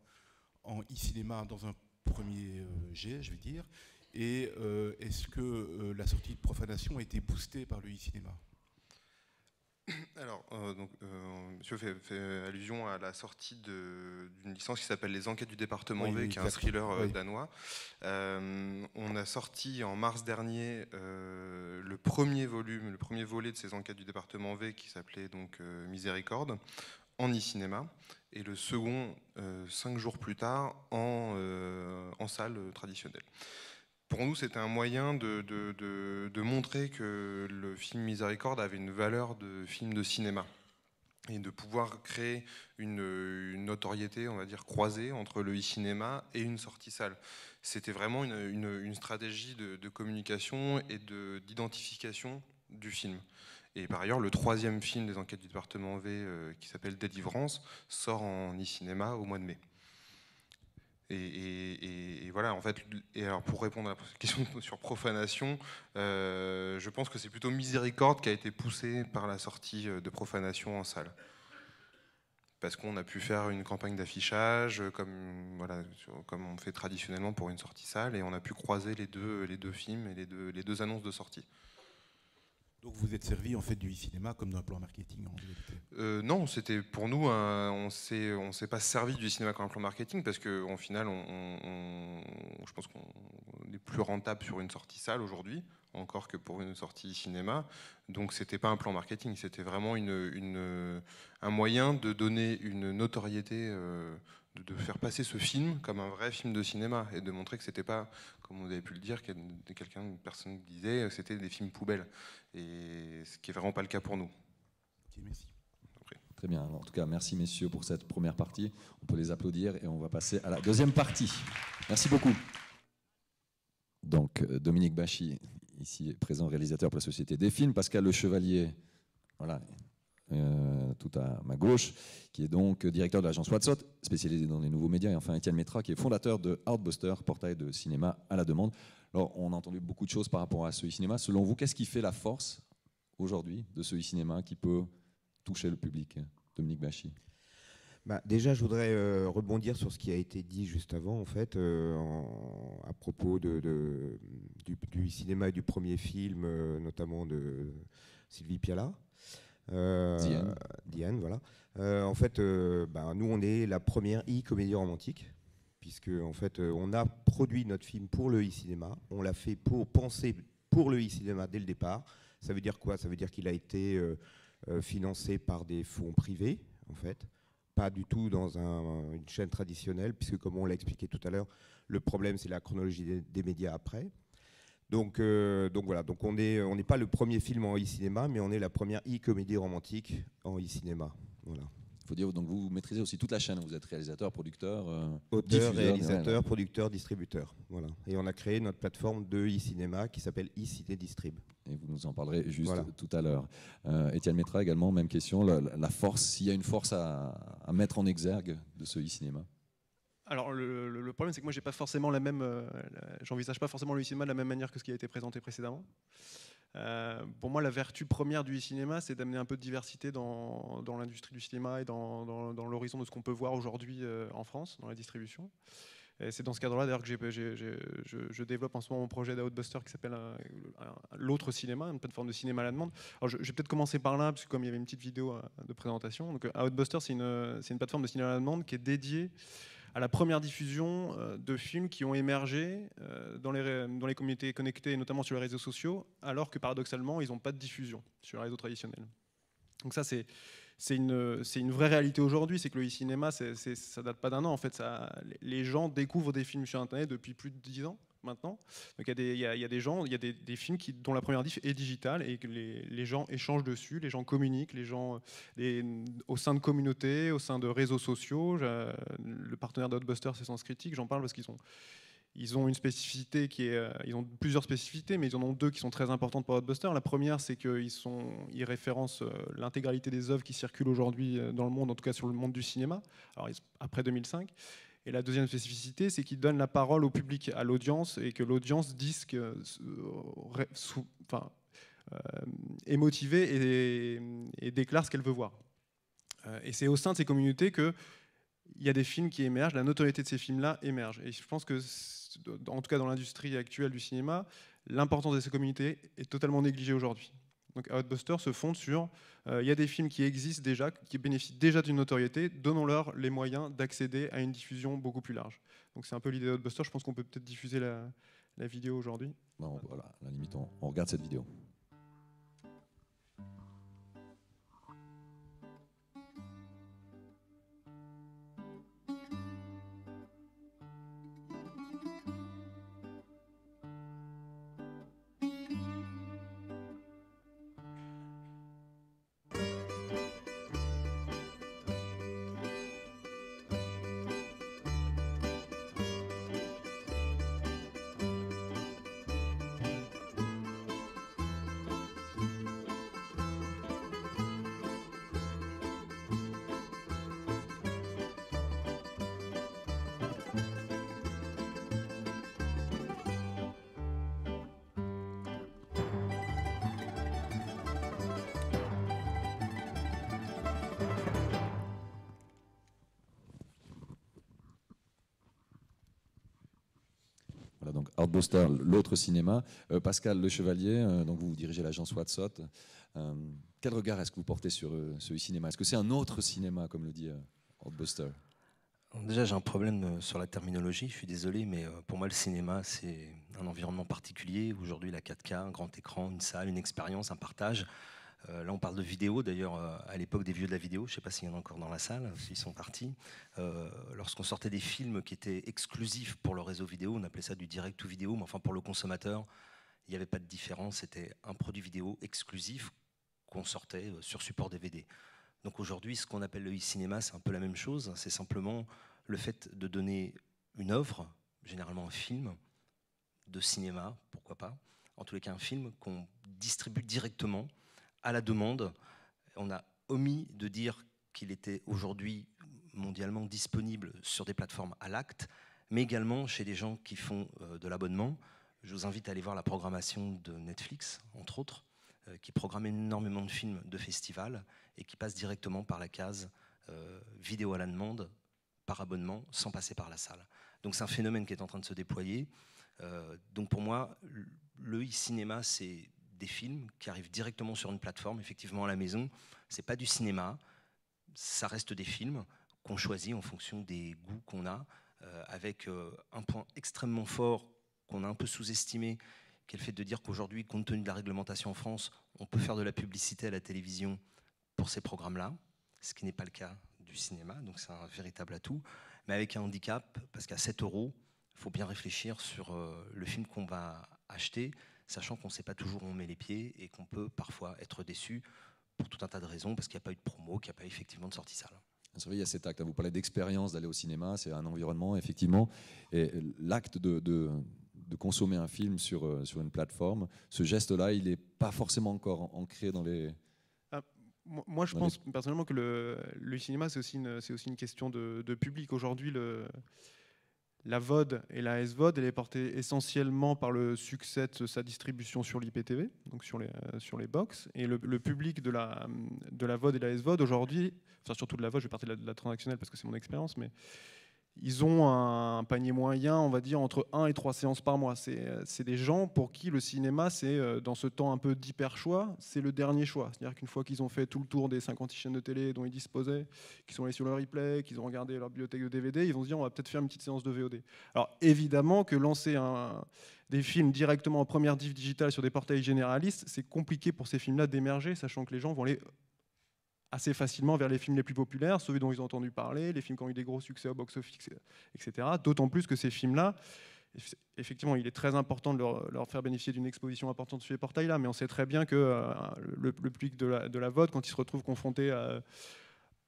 en e-cinéma dans un premier jet, je vais dire, et est-ce que la sortie de Profanation a été boostée par le e-cinéma ? Alors, monsieur fait allusion à la sortie d'une licence qui s'appelle Les Enquêtes du département V, qui est un thriller danois. On a sorti en mars dernier le premier volet de ces Enquêtes du département V, qui s'appelait donc Miséricorde, en e-cinéma, et le second 5 jours plus tard en salle traditionnelle. Pour nous, c'était un moyen de montrer que le film Miséricorde avait une valeur de film de cinéma et de pouvoir créer une notoriété, on va dire, croisée entre le e-cinéma et une sortie salle. C'était vraiment une stratégie de communication et d'identification du film. Et par ailleurs, le troisième film des Enquêtes du département V, qui s'appelle Délivrance, sort en e-cinéma au mois de mai. Et voilà, en fait, et alors pour répondre à la question sur Profanation, je pense que c'est plutôt Miséricorde qui a été poussé par la sortie de Profanation en salle. Parce qu'on a pu faire une campagne d'affichage, comme on fait traditionnellement pour une sortie salle, et on a pu croiser les deux films et les deux annonces de sortie. Donc vous êtes servi en fait du e-cinéma comme d'un plan marketing en réalité. Non, c'était pour nous, on s'est pas servi du cinéma comme un plan marketing parce qu'au final, je pense qu'on est plus rentable sur une sortie salle aujourd'hui, encore que pour une sortie cinéma. Donc c'était pas un plan marketing, c'était vraiment un moyen de donner une notoriété, de faire passer ce film comme un vrai film de cinéma et de montrer que c'était pas, comme vous avez pu le dire, une personne disait, c'était des films poubelles. Et ce qui est vraiment pas le cas pour nous. Ok, merci. Très bien. Alors, en tout cas, merci messieurs pour cette première partie. On peut les applaudir et on va passer à la deuxième partie. Merci beaucoup. Donc, Dominique Bachy, ici présent, réalisateur pour la Société des films. Pascal Le Chevalier, voilà, tout à ma gauche, qui est donc directeur de l'agence Watsot, spécialisée dans les nouveaux médias. Et enfin, Étienne Métra, qui est fondateur de Artbuster, portail de cinéma à la demande. Alors, on a entendu beaucoup de choses par rapport à ce e-cinéma. Selon vous, qu'est-ce qui fait la force aujourd'hui de ce e-cinéma qui peut toucher le public? Dominique Bachy. Déjà, je voudrais rebondir sur ce qui a été dit juste avant, en fait, à propos du e-cinéma et du premier film, notamment de Sylvie Piala. Diane, voilà. En fait, nous, on est la première e-comédie romantique, puisque en fait, on a produit notre film pour le e-cinéma. On l'a fait pour penser pour le e-cinéma dès le départ. Ça veut dire quoi? Ça veut dire qu'il a été financé par des fonds privés, en fait. Pas du tout dans une chaîne traditionnelle, puisque comme on l'a expliqué tout à l'heure, le problème, c'est la chronologie des médias après. Donc voilà, donc on n'est pas le premier film en e-cinéma, mais on est la première e-comédie romantique en e-cinéma. Voilà. Il faut dire, donc vous maîtrisez aussi toute la chaîne, vous êtes réalisateur, producteur, auteur, réalisateur, producteur, distributeur. Voilà. Et on a créé notre plateforme de e-cinéma qui s'appelle e-ciné distrib. Et vous nous en parlerez juste tout à l'heure. Étienne Métra également, même question, la force, s'il y a une force à mettre en exergue de ce e-cinéma. Alors le problème, c'est que moi j'ai pas forcément j'envisage pas forcément le e-cinéma de la même manière que ce qui a été présenté précédemment. Pour moi, la vertu première du e-cinéma, c'est d'amener un peu de diversité dans l'industrie du cinéma et dans l'horizon de ce qu'on peut voir aujourd'hui en France, dans la distribution. Et c'est dans ce cadre-là d'ailleurs que je développe en ce moment mon projet d'Outbuster qui s'appelle l'autre cinéma, une plateforme de cinéma à la demande. Alors je vais peut-être commencer par là, parce que comme il y avait une petite vidéo de présentation. Donc Outbuster, c'est une plateforme de cinéma à la demande qui est dédiée à la première diffusion de films qui ont émergé dans les communautés connectées, notamment sur les réseaux sociaux, alors que paradoxalement, ils n'ont pas de diffusion sur les réseaux traditionnels. Donc ça, c'est c'est une vraie réalité aujourd'hui, c'est que le e-cinéma, ça date pas d'un an. En fait, les gens découvrent des films sur Internet depuis plus de 10 ans maintenant. Donc il y a des films dont la première diff est digitale et que les gens échangent dessus, les gens communiquent, au sein de communautés, au sein de réseaux sociaux. Le partenaire d'Hotbuster, c'est Sens Critique, j'en parle parce qu'ils ont une spécificité ils ont plusieurs spécificités, mais ils en ont deux qui sont très importantes pour Hotbuster. La première, c'est qu'ils référencent l'intégralité des œuvres qui circulent aujourd'hui dans le monde, en tout cas sur le monde du cinéma, alors après 2005. Et la deuxième spécificité, c'est qu'ils donnent la parole au public, à l'audience, et que l'audience dise est motivée et déclare ce qu'elle veut voir. Et c'est au sein de ces communautés qu'il y a des films qui émergent, la notoriété de ces films-là émerge. Et je pense que, en tout cas dans l'industrie actuelle du cinéma, l'importance de ces communautés est totalement négligée aujourd'hui. Donc Hotbuster se fonde sur, il y a des films qui existent déjà, qui bénéficient déjà d'une notoriété, donnons-leur les moyens d'accéder à une diffusion beaucoup plus large. Donc c'est un peu l'idée de Hotbuster, je pense qu'on peut peut-être diffuser la vidéo aujourd'hui. Bon, voilà, à la limite, on regarde cette vidéo. Voilà, donc Hotbuster, l'autre cinéma. Pascal Le Chevalier, donc vous dirigez l'agence Watsot. Quel regard est-ce que vous portez sur ce cinéma? Est-ce que c'est un autre cinéma, comme le dit Hotbuster? Déjà, j'ai un problème sur la terminologie, je suis désolé, mais pour moi, le cinéma, c'est un environnement particulier. Aujourd'hui, la 4K, un grand écran, une salle, une expérience, un partage. Là, on parle de vidéo. D'ailleurs, à l'époque des vieux de la vidéo, je ne sais pas s'il y en a encore dans la salle, s'ils sont partis. Lorsqu'on sortait des films qui étaient exclusifs pour le réseau vidéo, on appelait ça du direct to vidéo, mais enfin pour le consommateur, il n'y avait pas de différence. C'était un produit vidéo exclusif qu'on sortait sur support DVD. Donc aujourd'hui, ce qu'on appelle le e-cinéma, c'est un peu la même chose. C'est simplement le fait de donner une œuvre, généralement un film de cinéma, pourquoi pas, en tous les cas un film qu'on distribue directement à la demande. On a omis de dire qu'il était aujourd'hui mondialement disponible sur des plateformes à l'acte, mais également chez des gens qui font de l'abonnement. Je vous invite à aller voir la programmation de Netflix, entre autres, qui programme énormément de films de festivals et qui passe directement par la case vidéo à la demande, par abonnement, sans passer par la salle. Donc c'est un phénomène qui est en train de se déployer. Donc pour moi, le e-cinéma, c'est des films qui arrivent directement sur une plateforme, effectivement à la maison. C'est pas du cinéma, ça reste des films qu'on choisit en fonction des goûts qu'on a, avec un point extrêmement fort qu'on a un peu sous-estimé, qui est le fait de dire qu'aujourd'hui, compte tenu de la réglementation en France, on peut faire de la publicité à la télévision pour ces programmes-là, ce qui n'est pas le cas du cinéma, donc c'est un véritable atout, mais avec un handicap, parce qu'à 7 €, il faut bien réfléchir sur le film qu'on va acheter, sachant qu'on ne sait pas toujours où on met les pieds et qu'on peut parfois être déçu pour tout un tas de raisons, parce qu'il n'y a pas eu de promo, qu'il n'y a pas effectivement de sortie salle. C'est vrai, il y a cet acte. Vous parlez d'expérience d'aller au cinéma, c'est un environnement, effectivement. Et l'acte de consommer un film sur une plateforme, ce geste-là, il n'est pas forcément encore ancré dans les... Moi, je pense personnellement que le cinéma, c'est aussi une question de public. Aujourd'hui, la VOD et la SVOD, elle est portée essentiellement par le succès de sa distribution sur l'IPTV, donc sur les box. Et le public de la VOD et la SVOD aujourd'hui, enfin surtout de la VOD, je vais partir de la transactionnelle parce que c'est mon expérience, mais ils ont un panier moyen, on va dire, entre 1 et 3 séances par mois. C'est des gens pour qui le cinéma, c'est dans ce temps un peu d'hyper-choix, c'est le dernier choix. C'est-à-dire qu'une fois qu'ils ont fait tout le tour des 56 chaînes de télé dont ils disposaient, qu'ils sont allés sur le replay, qu'ils ont regardé leur bibliothèque de DVD, ils vont se dire on va peut-être faire une petite séance de VOD. Alors évidemment que lancer des films directement en première diff digitale sur des portails généralistes, c'est compliqué pour ces films-là d'émerger, sachant que les gens vont aller assez facilement vers les films les plus populaires, ceux dont ils ont entendu parler, les films qui ont eu des gros succès au box-office, etc. D'autant plus que ces films-là, effectivement, il est très important de leur faire bénéficier d'une exposition importante sur ces portails-là, mais on sait très bien que le public de la VOD, quand il se retrouve confronté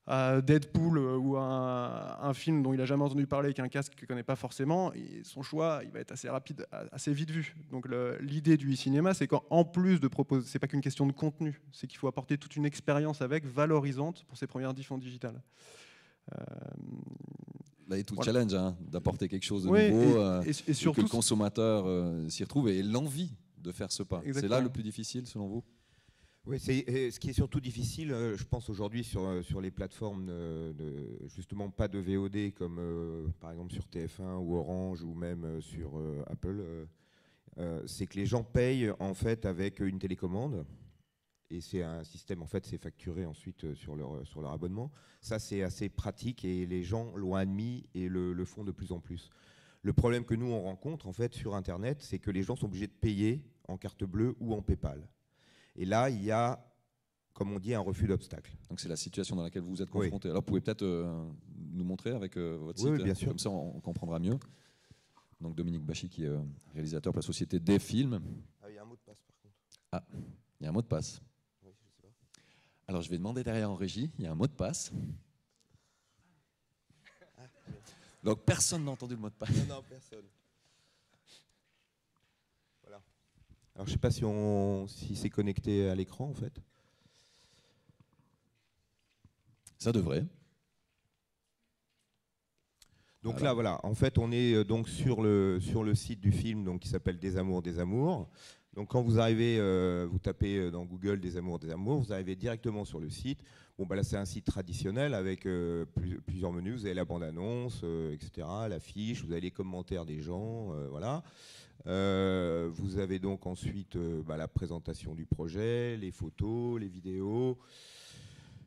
à Deadpool ou à un film dont il n'a jamais entendu parler, avec un casque qu'il ne connaît pas forcément, son choix il va être assez rapide, assez vite vu. Donc l'idée du e-cinéma, c'est qu'en plus de proposer, c'est pas qu'une question de contenu, c'est qu'il faut apporter toute une expérience avec, valorisante pour ces premières diffusions digitales. Là est tout le Voilà. challenge, hein, d'apporter quelque chose de Oui, nouveau, et que surtout, le consommateur s'y retrouve et l'envie de faire ce pas. C'est là Exactement. le plus difficile selon vous? Oui, ce qui est surtout difficile, je pense aujourd'hui sur les plateformes, justement pas de VOD comme par exemple sur TF1 ou Orange ou même sur Apple, c'est que les gens payent en fait avec une télécommande et c'est un système, en fait c'est facturé ensuite sur leur abonnement. Ça c'est assez pratique et les gens l'ont admis et le font de plus en plus. Le problème que nous on rencontre en fait sur Internet, c'est que les gens sont obligés de payer en carte bleue ou en PayPal. Et là, il y a, comme on dit, un refus d'obstacle. Donc c'est la situation dans laquelle vous êtes confronté. Alors vous pouvez peut-être nous montrer avec votre site, oui, bien sûr. Comme ça on comprendra mieux. Donc Dominique Bachy qui est réalisateur pour la société Des Films. Ah, il y a un mot de passe par contre. Ah, il y a un mot de passe. Oui, je sais pas. Alors je vais demander derrière en régie, il y a un mot de passe. Donc personne n'a entendu le mot de passe. Non, personne. Voilà. Alors je sais pas si c'est connecté à l'écran en fait. Ça devrait. Donc voilà. Là, voilà. En fait, on est donc sur le site du film, donc qui s'appelle Des Amours, des Amours. Donc quand vous arrivez, vous tapez dans Google Des Amours, vous arrivez directement sur le site. Bon, bah là, c'est un site traditionnel avec plusieurs menus. Vous avez la bande-annonce, etc., l'affiche, vous avez les commentaires des gens, voilà. Vous avez donc ensuite la présentation du projet, les photos, les vidéos,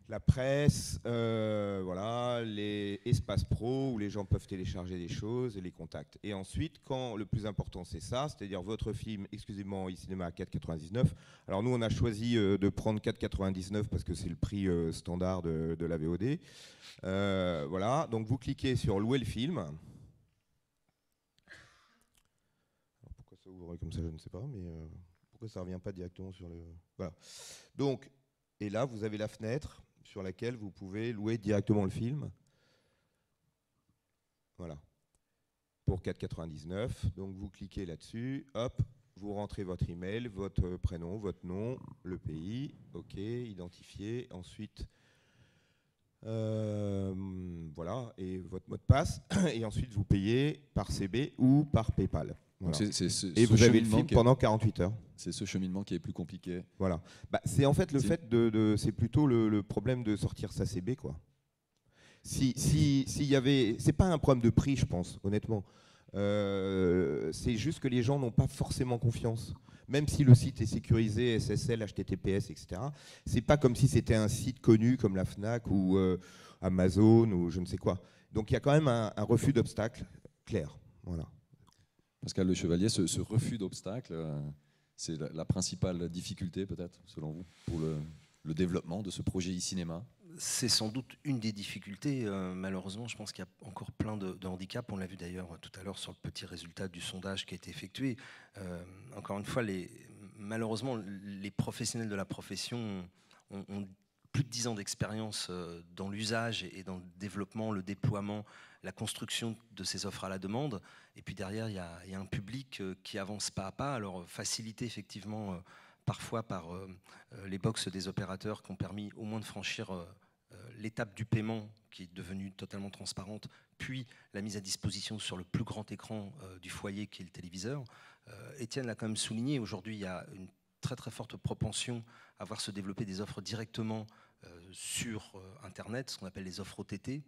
la presse, voilà, les espaces pro où les gens peuvent télécharger des choses et les contacts. Et ensuite, quand le plus important c'est ça, c'est-à-dire votre film exclusivement e-cinéma à 4,99. Alors nous on a choisi de prendre 4,99 parce que c'est le prix standard de la VOD. Voilà, donc vous cliquez sur louer le film. Alors, pourquoi ça ouvre comme ça, je ne sais pas, mais pourquoi ça ne revient pas directement sur le... Voilà. Donc, et là vous avez la fenêtre sur laquelle vous pouvez louer directement le film. Voilà. Pour 4,99. Donc vous cliquez là-dessus, hop, vous rentrez votre email, votre prénom, votre nom, le pays, ok, identifié. Ensuite, voilà, et votre mot de passe. Et ensuite vous payez par CB ou par PayPal. Voilà. Et vous avez le film pendant 48 heures. C'est ce cheminement qui est plus compliqué. Voilà. Bah, c'est en fait le fait c'est plutôt le problème de sortir sa CB, quoi. S'il y avait, c'est pas un problème de prix, je pense, honnêtement. C'est juste que les gens n'ont pas forcément confiance. Même si le site est sécurisé, SSL, HTTPS, etc. C'est pas comme si c'était un site connu comme la Fnac ou Amazon ou je ne sais quoi. Donc il y a quand même un refus d'obstacle clair. Voilà. Pascal Le Chevalier, ce refus d'obstacle, c'est la principale difficulté peut-être, selon vous, pour le développement de ce projet e-cinéma? C'est sans doute une des difficultés. Malheureusement, je pense qu'il y a encore plein de handicaps. On l'a vu d'ailleurs tout à l'heure sur le petit résultat du sondage qui a été effectué. Encore une fois, malheureusement, les professionnels de la profession ont plus de 10 ans d'expérience dans l'usage et dans le développement, le déploiement, la construction de ces offres à la demande. Et puis derrière, il y a un public qui avance pas à pas. Alors facilité effectivement parfois par les box des opérateurs qui ont permis au moins de franchir l'étape du paiement qui est devenue totalement transparente, puis la mise à disposition sur le plus grand écran du foyer qui est le téléviseur. Étienne l'a quand même souligné, aujourd'hui il y a une très très forte propension à voir se développer des offres directement sur Internet, ce qu'on appelle les offres OTT,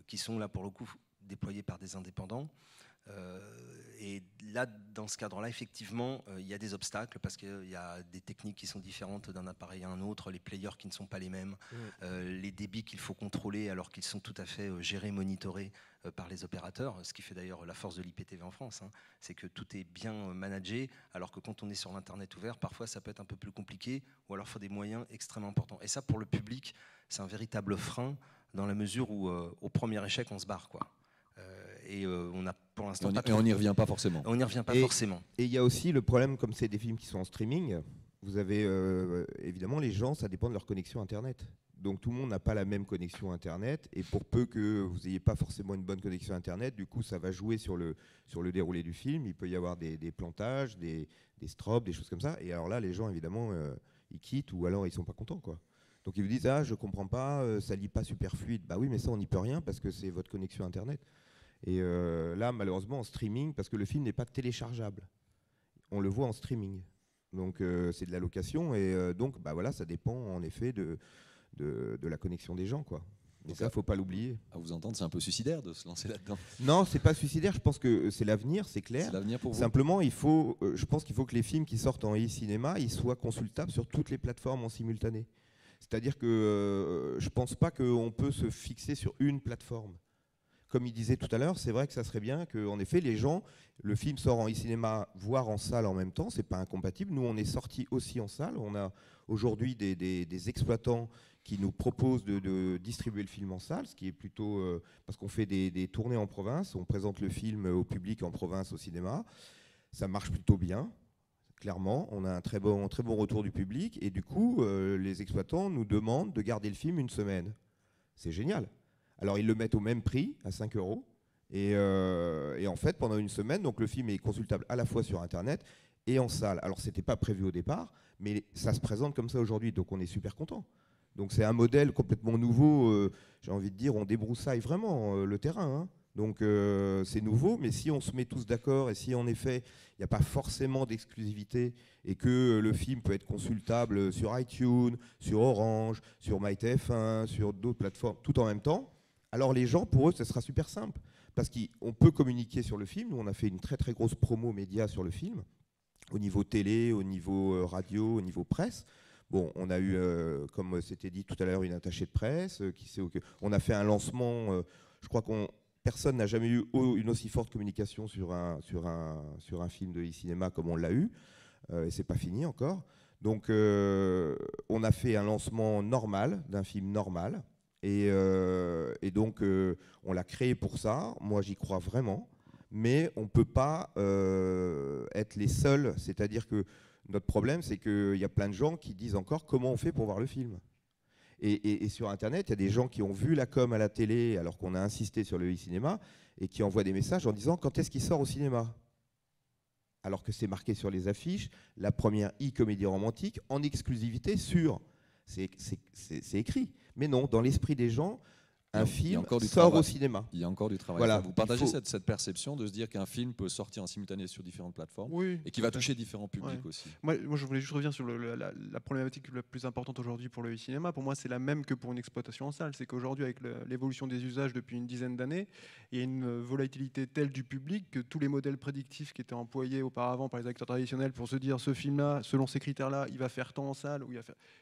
qui sont là pour le coup déployées par des indépendants. Et là, dans ce cadre-là, effectivement, il y a des obstacles parce qu'il y a des techniques qui sont différentes d'un appareil à un autre, les players qui ne sont pas les mêmes, les débits qu'il faut contrôler alors qu'ils sont tout à fait gérés, monitorés par les opérateurs, ce qui fait d'ailleurs la force de l'IPTV en France, hein, c'est que tout est bien managé, alors que quand on est sur l'Internet ouvert, parfois ça peut être un peu plus compliqué, ou alors il faut des moyens extrêmement importants. Et ça, pour le public, c'est un véritable frein dans la mesure où, au premier échec, on se barre, quoi. Et on a pour l'instant et on n'y revient pas forcément. On n'y revient pas forcément. Et il y a aussi le problème, comme c'est des films qui sont en streaming, vous avez évidemment les gens, ça dépend de leur connexion Internet. Donc tout le monde n'a pas la même connexion Internet, et pour peu que vous n'ayez pas forcément une bonne connexion Internet, du coup ça va jouer sur le déroulé du film. Il peut y avoir des plantages, des strobes, des choses comme ça. Et alors là, les gens évidemment ils quittent, ou alors ils sont pas contents, quoi. Donc ils vous disent je comprends pas, ça lit pas super fluide. Bah oui, mais ça on n'y peut rien parce que c'est votre connexion Internet. Et là, malheureusement, en streaming, parce que le film n'est pas téléchargeable, on le voit en streaming. Donc c'est de la location, et donc bah voilà, ça dépend en effet de la connexion des gens, quoi. Et ça, faut pas l'oublier. À vous entendre, c'est un peu suicidaire de se lancer là-dedans. Non, c'est pas suicidaire. Je pense que c'est l'avenir, c'est clair. C'est l'avenir pour vous. Simplement, je pense qu'il faut que les films qui sortent en e-cinéma, ils soient consultables sur toutes les plateformes en simultané. C'est-à-dire que je pense pas qu'on peut se fixer sur une plateforme. Comme il disait tout à l'heure, c'est vrai que ça serait bien qu'en effet, les gens, le film sort en e-cinéma, voire en salle en même temps, c'est pas incompatible. Nous, on est sortis aussi en salle. On a aujourd'hui des exploitants qui nous proposent de distribuer le film en salle, ce qui est plutôt... parce qu'on fait des tournées en province, on présente le film au public en province au cinéma. Ça marche plutôt bien, clairement. On a un très bon retour du public, et du coup, les exploitants nous demandent de garder le film une semaine. C'est génial. Alors ils le mettent au même prix, à 5 €, et en fait pendant une semaine, donc le film est consultable à la fois sur Internet et en salle. Alors c'était pas prévu au départ, mais ça se présente comme ça aujourd'hui, donc on est super content. Donc c'est un modèle complètement nouveau, j'ai envie de dire, on débroussaille vraiment le terrain, hein. Donc c'est nouveau, mais si on se met tous d'accord, et si en effet il n'y a pas forcément d'exclusivité, et que le film peut être consultable sur iTunes, sur Orange, sur MyTF1, sur d'autres plateformes, tout en même temps, alors les gens, pour eux, ce sera super simple. Parce qu'on peut communiquer sur le film. Nous, on a fait une très très grosse promo média sur le film, au niveau télé, au niveau radio, au niveau presse. Bon, on a eu, comme c'était dit tout à l'heure, une attachée de presse. On a fait un lancement, je crois que personne n'a jamais eu une aussi forte communication sur un film de e-cinéma comme on l'a eu. Et c'est pas fini encore. Donc on a fait un lancement normal, d'un film normal. Et donc, on l'a créé pour ça. Moi, j'y crois vraiment. Mais on ne peut pas être les seuls. C'est-à-dire que notre problème, c'est qu'il y a plein de gens qui disent encore comment on fait pour voir le film. Et sur Internet, il y a des gens qui ont vu la com à la télé alors qu'on a insisté sur le e-cinéma et qui envoient des messages en disant quand est-ce qu'il sort au cinéma ? Alors que c'est marqué sur les affiches, la première e-comédie romantique en exclusivité sur... C'est écrit. Mais non, dans l'esprit des gens, un film sort au cinéma. Il y a encore du travail. Voilà, vous partagez cette perception de se dire qu'un film peut sortir en simultané sur différentes plateformes, oui, et qui va toucher différents publics aussi. Moi, je voulais juste revenir sur la problématique la plus importante aujourd'hui pour le e-cinéma. Pour moi, c'est la même que pour une exploitation en salle. C'est qu'aujourd'hui, avec l'évolution des usages depuis une dizaine d'années, il y a une volatilité telle du public que tous les modèles prédictifs qui étaient employés auparavant par les acteurs traditionnels pour se dire ce film-là, selon ces critères-là, il va faire tant en salle, ou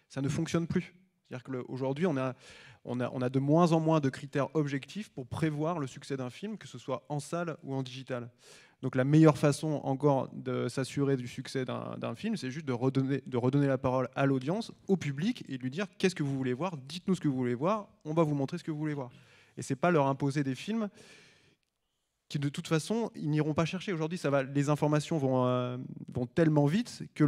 ça ne fonctionne plus. C'est-à-dire qu'aujourd'hui, on a de moins en moins de critères objectifs pour prévoir le succès d'un film, que ce soit en salle ou en digital. Donc la meilleure façon encore de s'assurer du succès d'un film, c'est juste de redonner la parole à l'audience, au public, et de lui dire qu'est-ce que vous voulez voir, dites-nous ce que vous voulez voir, on va vous montrer ce que vous voulez voir. Et c'est pas leur imposer des films qui de toute façon, ils n'iront pas chercher. Aujourd'hui, les informations vont tellement vite que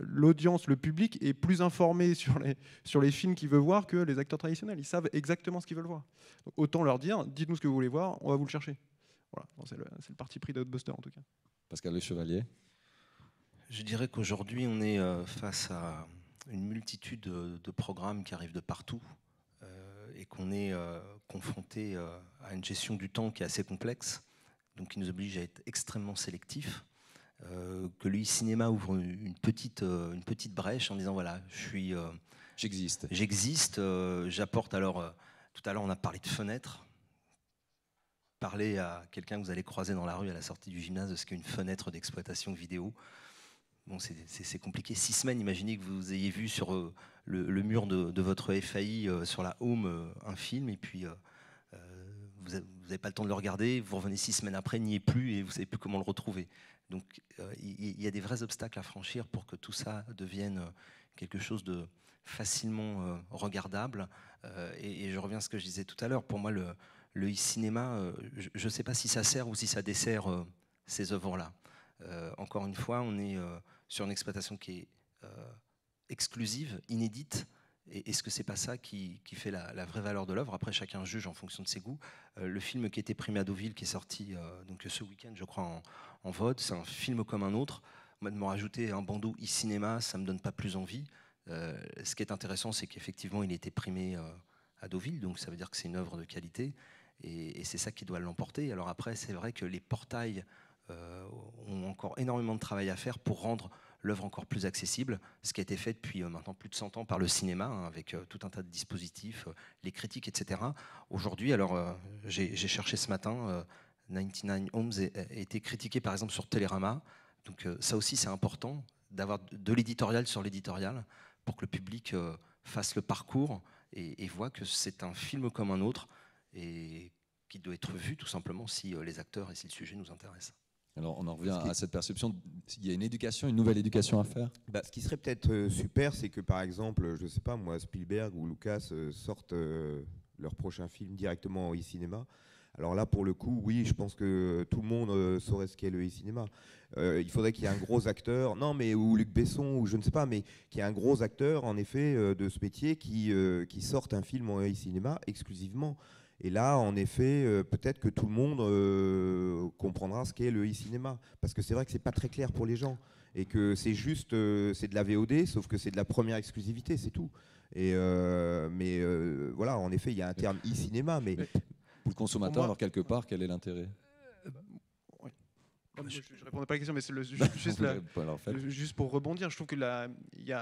l'audience, le public est plus informé sur les films qu'il veut voir que les acteurs traditionnels. Ils savent exactement ce qu'ils veulent voir. Donc, autant leur dire, dites-nous ce que vous voulez voir, on va vous le chercher. Voilà, c'est le parti pris d'Outbuster en tout cas. Pascal Le Chevalier. Je dirais qu'aujourd'hui, on est face à une multitude de programmes qui arrivent de partout. Et qu'on est confronté à une gestion du temps qui est assez complexe, donc qui nous oblige à être extrêmement sélectif, que le cinéma ouvre une petite brèche en disant voilà, j'existe, j'apporte. Alors tout à l'heure on a parlé de fenêtres. parler à quelqu'un que vous allez croiser dans la rue à la sortie du gymnase de ce qu'est une fenêtre d'exploitation vidéo. Bon, c'est compliqué. 6 semaines, imaginez que vous ayez vu sur le mur de votre FAI, sur la home, un film, et puis vous n'avez pas le temps de le regarder, vous revenez 6 semaines après, il n'y est plus, et vous ne savez plus comment le retrouver. Donc il y a des vrais obstacles à franchir pour que tout ça devienne quelque chose de facilement regardable. Et je reviens à ce que je disais tout à l'heure. Pour moi, le e-cinéma, je ne sais pas si ça sert ou si ça dessert ces œuvres-là. Encore une fois, on est sur une exploitation qui est exclusive, inédite. Et est-ce que c'est pas ça qui fait la vraie valeur de l'œuvre? Après, chacun juge en fonction de ses goûts. Le film qui a été primé à Deauville, qui est sorti donc ce week-end, je crois, en vote, c'est un film comme un autre. Moi, de me rajouter un bandeau e-cinéma, ça me donne pas plus envie. Ce qui est intéressant, c'est qu'effectivement, il a été primé à Deauville, donc ça veut dire que c'est une œuvre de qualité. Et c'est ça qui doit l'emporter. Alors après, c'est vrai que les portails ont encore énormément de travail à faire pour rendre l'œuvre encore plus accessible, ce qui a été fait depuis maintenant plus de 100 ans par le cinéma, hein, avec tout un tas de dispositifs, les critiques, etc. Aujourd'hui, alors j'ai cherché ce matin, 99 Homes a été critiqué par exemple sur Télérama, donc ça aussi c'est important d'avoir de l'éditorial sur l'éditorial pour que le public fasse le parcours et voit que c'est un film comme un autre et qui doit être vu tout simplement si les acteurs et si le sujet nous intéresse. Alors on en revient à cette perception, il y a une éducation, une nouvelle éducation à faire. Ce qui serait peut-être super, c'est que par exemple, je ne sais pas moi, Spielberg ou Lucas sortent leur prochain film directement au e-cinéma. Alors là, pour le coup, oui, je pense que tout le monde saurait ce qu'est le e-cinéma. Il faudrait qu'il y ait un gros acteur, non mais ou Luc Besson, ou je ne sais pas, mais qu'il y ait un gros acteur, en effet, de ce métier qui sorte un film en e-cinéma exclusivement. Et là, en effet, peut-être que tout le monde comprendra ce qu'est le e-cinéma. Parce que c'est vrai que c'est pas très clair pour les gens. Et que c'est juste, c'est de la VOD, sauf que c'est de la première exclusivité, c'est tout. Et mais voilà, en effet, il y a un terme e-cinéma, mais... Pour le consommateur, alors quelque part, quel est l'intérêt? Je ne répondais pas à la question, mais c'est juste pour rebondir. Je trouve que il y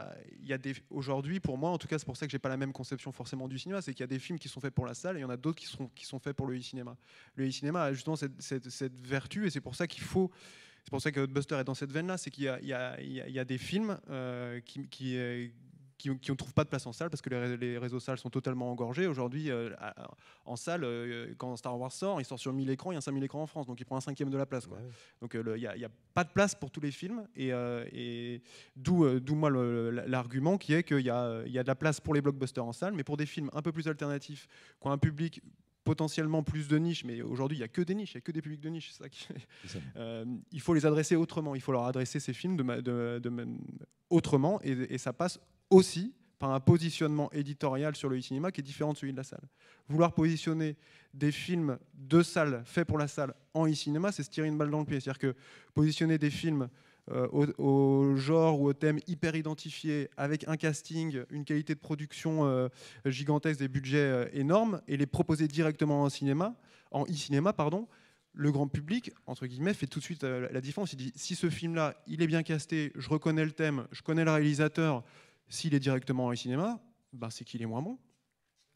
a des aujourd'hui, pour moi, en tout cas, c'est pour ça que j'ai pas la même conception forcément du cinéma, c'est qu'il y a des films qui sont faits pour la salle et il y en a d'autres qui sont faits pour le e-cinéma. Le e-cinéma a justement cette vertu et c'est pour ça qu'il faut. C'est pour ça que Buster est dans cette veine-là, c'est qu'il y a des films qui ne trouvent pas de place en salle parce que les réseaux salles sont totalement engorgés. Aujourd'hui, en salle, quand Star Wars sort, il sort sur 1000 écrans, il y a 5000 écrans en France, donc il prend 1/5 de la place, quoi. Ouais. Donc il n'y a pas de place pour tous les films, et d'où moi l'argument qui est qu'il y a de la place pour les blockbusters en salle, mais pour des films un peu plus alternatifs, qui ont un public potentiellement plus de niches, mais aujourd'hui il n'y a que des niches, il n'y a que des publics de niche. Il faut les adresser autrement, il faut leur adresser ces films autrement, et ça passe aussi par un positionnement éditorial sur le e-cinéma qui est différent de celui de la salle. Vouloir positionner des films de salle faits pour la salle en e-cinéma, c'est se tirer une balle dans le pied. C'est-à-dire que positionner des films au genre ou au thème hyper identifié, avec un casting, une qualité de production gigantesque, des budgets énormes, et les proposer directement en e-cinéma, le grand public, entre guillemets, fait tout de suite la différence. Il dit, si ce film-là, il est bien casté, je reconnais le thème, je connais le réalisateur, s'il est directement en cinéma, c'est qu'il est moins bon.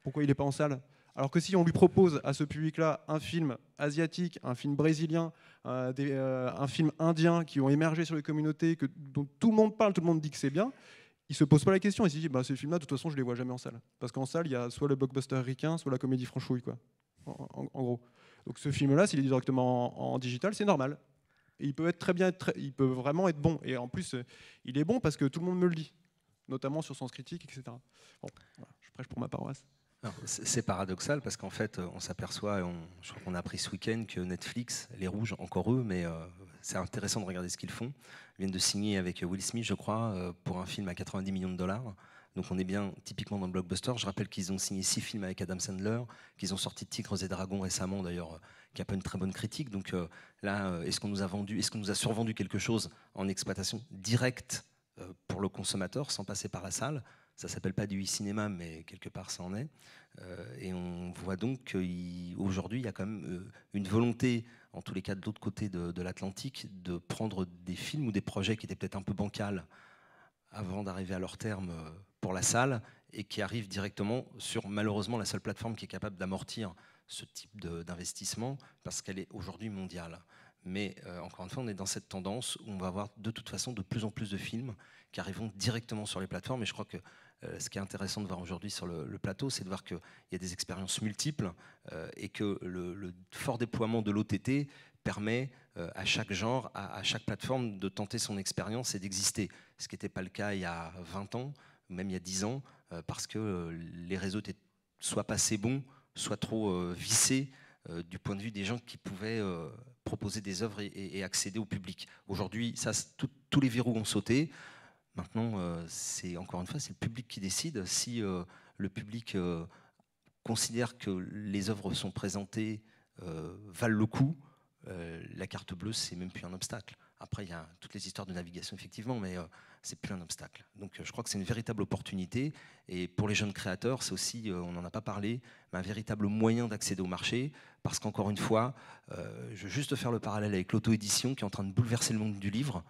Pourquoi il n'est pas en salle? Alors que si on lui propose à ce public-là un film asiatique, un film brésilien, un film indien qui ont émergé sur les communautés, dont tout le monde parle, tout le monde dit que c'est bien, il ne se pose pas la question. Il se dit, ces films-là, de toute façon, je ne les vois jamais en salle. Parce qu'en salle, il y a soit le blockbuster ricain, soit la comédie franchouille, quoi. En gros. Donc ce film-là, s'il est directement en digital, c'est normal. Et il peut être il peut vraiment être bon. Et en plus, il est bon parce que tout le monde me le dit, notamment sur Sens Critique, etc. Bon, voilà, je prêche pour ma paroisse. C'est paradoxal parce qu'en fait, on s'aperçoit, je crois qu'on a appris ce week-end que Netflix, les rouges, encore eux, mais c'est intéressant de regarder ce qu'ils font. Ils viennent de signer avec Will Smith, je crois, pour un film à 90 millions de dollars. Donc on est bien typiquement dans le blockbuster. Je rappelle qu'ils ont signé 6 films avec Adam Sandler, qu'ils ont sorti Tigres et Dragons récemment, d'ailleurs, qui n'a pas une très bonne critique. Donc là, est-ce qu'on nous a survendu quelque chose en exploitation directe pour le consommateur, sans passer par la salle? Ça ne s'appelle pas du e-cinéma, mais quelque part ça en est. Et on voit donc qu'aujourd'hui, il y a quand même une volonté, en tous les cas de l'autre côté de l'Atlantique, de prendre des films ou des projets qui étaient peut-être un peu bancals avant d'arriver à leur terme pour la salle, et qui arrivent directement sur malheureusement la seule plateforme qui est capable d'amortir ce type d'investissement parce qu'elle est aujourd'hui mondiale. Mais encore une fois, on est dans cette tendance où on va avoir de toute façon de plus en plus de films qui arriveront directement sur les plateformes. Et je crois que ce qui est intéressant de voir aujourd'hui sur le plateau, c'est de voir qu'il y a des expériences multiples et que le fort déploiement de l'OTT permet à chaque genre, à chaque plateforme de tenter son expérience et d'exister. Ce qui n'était pas le cas il y a 20 ans, même il y a 10 ans, parce que les réseaux étaient soit pas assez bons, soit trop vissés du point de vue des gens qui pouvaient proposer des œuvres et accéder au public. Aujourd'hui, tous les verrous ont sauté. Maintenant, c'est encore une fois, c'est le public qui décide. Si le public considère que les œuvres sont présentées valent le coup, la carte bleue, c'est même plus un obstacle. Après, il y a toutes les histoires de navigation, effectivement, mais c'est plus un obstacle. Donc, je crois que c'est une véritable opportunité. Et pour les jeunes créateurs, c'est aussi, on n'en a pas parlé, mais un véritable moyen d'accéder au marché. Parce qu'encore une fois, je veux juste faire le parallèle avec l'auto-édition qui est en train de bouleverser le monde du livre.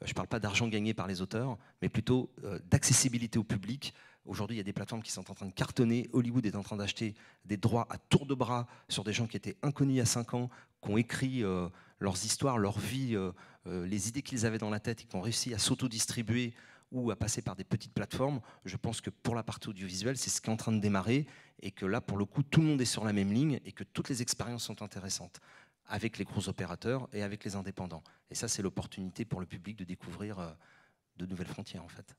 Je ne parle pas d'argent gagné par les auteurs, mais plutôt d'accessibilité au public. Aujourd'hui, il y a des plateformes qui sont en train de cartonner. Hollywood est en train d'acheter des droits à tour de bras sur des gens qui étaient inconnus il y a 5 ans, qui ont écrit leurs histoires, leur vie, les idées qu'ils avaient dans la tête et qui ont réussi à s'auto-distribuer ou à passer par des petites plateformes. Je pense que pour la partie audiovisuelle, c'est ce qui est en train de démarrer et que là, pour le coup, tout le monde est sur la même ligne et que toutes les expériences sont intéressantes avec les gros opérateurs et avec les indépendants. Et ça, c'est l'opportunité pour le public de découvrir de nouvelles frontières, en fait.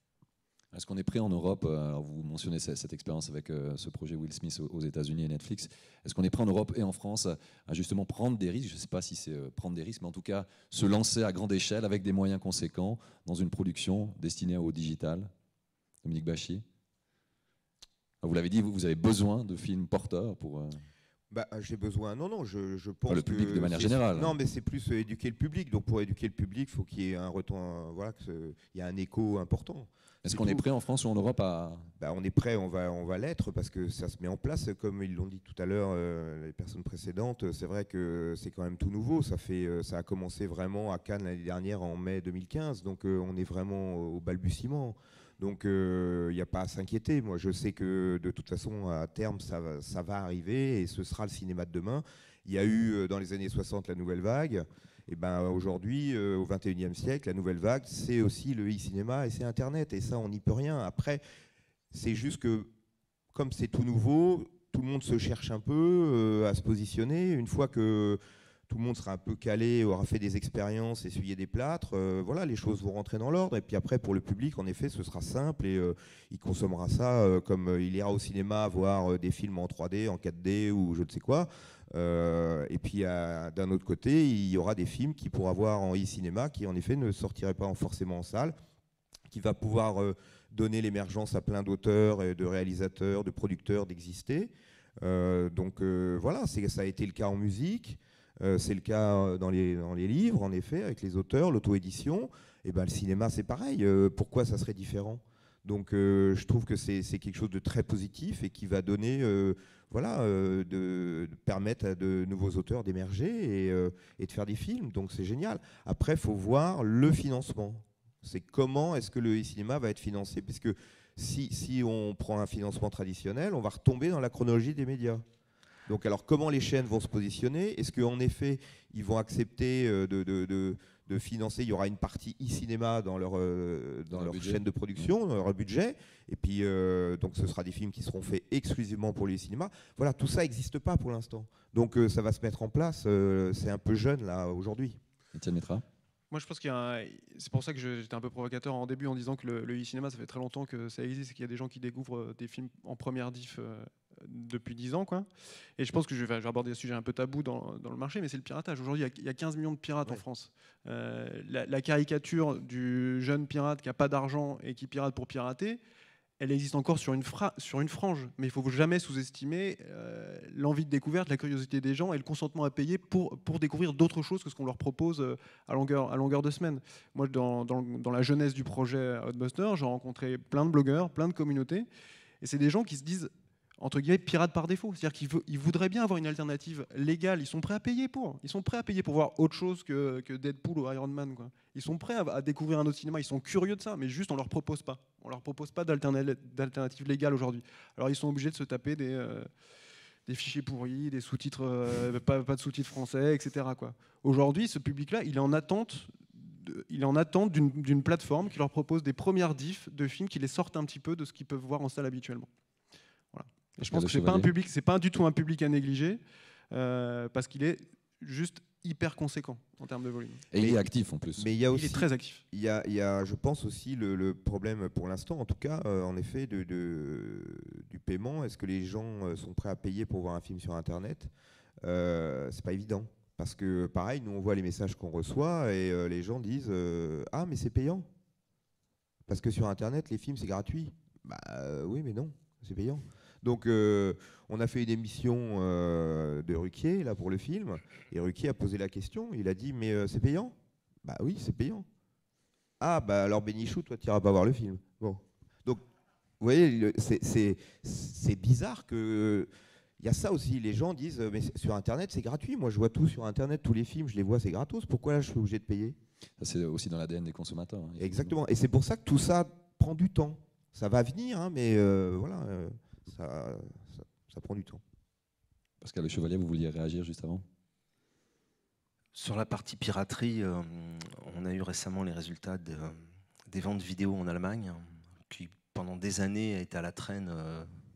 Est-ce qu'on est prêt en Europe, alors vous mentionnez cette expérience avec ce projet Will Smith aux États-Unis et Netflix, est-ce qu'on est prêt en Europe et en France à justement prendre des risques? Je ne sais pas si c'est prendre des risques, mais en tout cas se lancer à grande échelle avec des moyens conséquents dans une production destinée au digital? Dominique Bachy, vous l'avez dit, vous avez besoin de films porteurs pour... J'ai besoin. Non, je pense le public que de manière générale. Non, mais c'est plus éduquer le public. Donc pour éduquer le public, il faut qu'il y ait un retour, voilà, qu'il y ait un écho important. Est-ce qu'on est prêt en France ou en Europe à... On est prêt, on va l'être parce que ça se met en place, comme ils l'ont dit tout à l'heure, les personnes précédentes. C'est vrai que c'est quand même tout nouveau. Ça a commencé vraiment à Cannes l'année dernière en mai 2015. Donc on est vraiment au balbutiement. Donc il n'y a pas à s'inquiéter. Moi, je sais que de toute façon, à terme, ça va arriver et ce sera le cinéma de demain. Il y a eu dans les années 60 la nouvelle vague. Et aujourd'hui, au XXIe siècle, la nouvelle vague, c'est aussi le e-cinéma et c'est Internet. Et ça, on n'y peut rien. Après, c'est juste que comme c'est tout nouveau, tout le monde se cherche un peu à se positionner. Une fois que tout le monde sera un peu calé, aura fait des expériences, essuyé des plâtres, voilà, les choses vont rentrer dans l'ordre. Et puis après, pour le public, en effet, ce sera simple et il consommera ça comme il ira au cinéma voir des films en 3D, en 4D ou je ne sais quoi. Et puis d'un autre côté, il y aura des films qu'il pourra voir en e-cinéma qui en effet ne sortiraient pas forcément en salle, qui va pouvoir donner l'émergence à plein d'auteurs, de réalisateurs, de producteurs d'exister. Voilà, ça a été le cas en musique. C'est le cas dans les livres, en effet, avec les auteurs, l'auto-édition. Et le cinéma, c'est pareil. Pourquoi ça serait différent? Donc, je trouve que c'est quelque chose de très positif et qui va donner, de permettre à de nouveaux auteurs d'émerger et de faire des films. Donc, c'est génial. Après, il faut voir le financement. C'est comment est-ce que le cinéma va être financé? Parce que si on prend un financement traditionnel, on va retomber dans la chronologie des médias. Donc, alors, comment les chaînes vont se positionner? Est-ce qu'en effet, ils vont accepter de financer? Il y aura une partie e-cinéma dans leur chaîne de production, dans leur budget. Et puis, donc, ce sera des films qui seront faits exclusivement pour les cinémas. Voilà, tout ça n'existe pas pour l'instant. Donc, ça va se mettre en place. C'est un peu jeune, là, aujourd'hui. Étienne Métra. Moi, je pense c'est pour ça que j'étais un peu provocateur en début en disant que le e-cinéma, ça fait très longtemps que ça existe et qu'il y a des gens qui découvrent des films en première diff depuis 10 ans, quoi. Et je pense que je vais aborder un sujet un peu tabou dans le marché, mais c'est le piratage. Aujourd'hui, il y a 15 millions de pirates en France. La caricature du jeune pirate qui n'a pas d'argent et qui pirate pour pirater, elle existe encore sur une frange. Mais il ne faut jamais sous-estimer l'envie de découverte, la curiosité des gens et le consentement à payer pour découvrir d'autres choses que ce qu'on leur propose à longueur de semaine. Moi, dans la jeunesse du projet Hotbuster, j'ai rencontré plein de blogueurs, plein de communautés. Et c'est des gens qui se disent... entre guillemets, pirates par défaut. C'est-à-dire qu'ils voudraient bien avoir une alternative légale. Ils sont prêts à payer pour. Ils sont prêts à payer pour voir autre chose que Deadpool ou Iron Man, quoi. Ils sont prêts à découvrir un autre cinéma. Ils sont curieux de ça, mais juste on leur propose pas. On leur propose pas d'alternative légale aujourd'hui. Alors ils sont obligés de se taper des fichiers pourris, des sous-titres, pas de sous-titres français, etc., quoi. Aujourd'hui, ce public-là, il est en attente d'une plateforme qui leur propose des premières diffs de films qui les sortent un petit peu de ce qu'ils peuvent voir en salle habituellement. Voilà. Et je pense que c'est pas du tout un public à négliger, parce qu'il est juste hyper conséquent en termes de volume. Et il est actif en plus. Mais il est très actif. Il y a, je pense aussi, le problème pour l'instant, en tout cas, en effet, du paiement. Est-ce que les gens sont prêts à payer pour voir un film sur Internet? C'est pas évident. Parce que pareil, nous on voit les messages qu'on reçoit et les gens disent ah mais c'est payant. Parce que sur Internet, les films c'est gratuit. Bah oui mais non, c'est payant. Donc on a fait une émission de Ruquier là pour le film et Ruquier a posé la question, il a dit mais c'est payant? Bah oui c'est payant. Ah bah alors Bénichou, toi tu iras pas voir le film. Bon. Donc vous voyez, c'est bizarre que... Il y a ça aussi, les gens disent mais sur Internet c'est gratuit, moi je vois tout sur Internet, tous les films, je les vois, c'est gratos, pourquoi là je suis obligé de payer? C'est aussi dans l'ADN des consommateurs. Hein, exactement, et c'est pour ça que tout ça prend du temps. Ça va venir, hein, mais voilà, ça prend du temps. Pascal Le Chevalier, vous vouliez réagir juste avant? Sur la partie piraterie, on a eu récemment les résultats des ventes vidéo en Allemagne, qui pendant des années a été à la traîne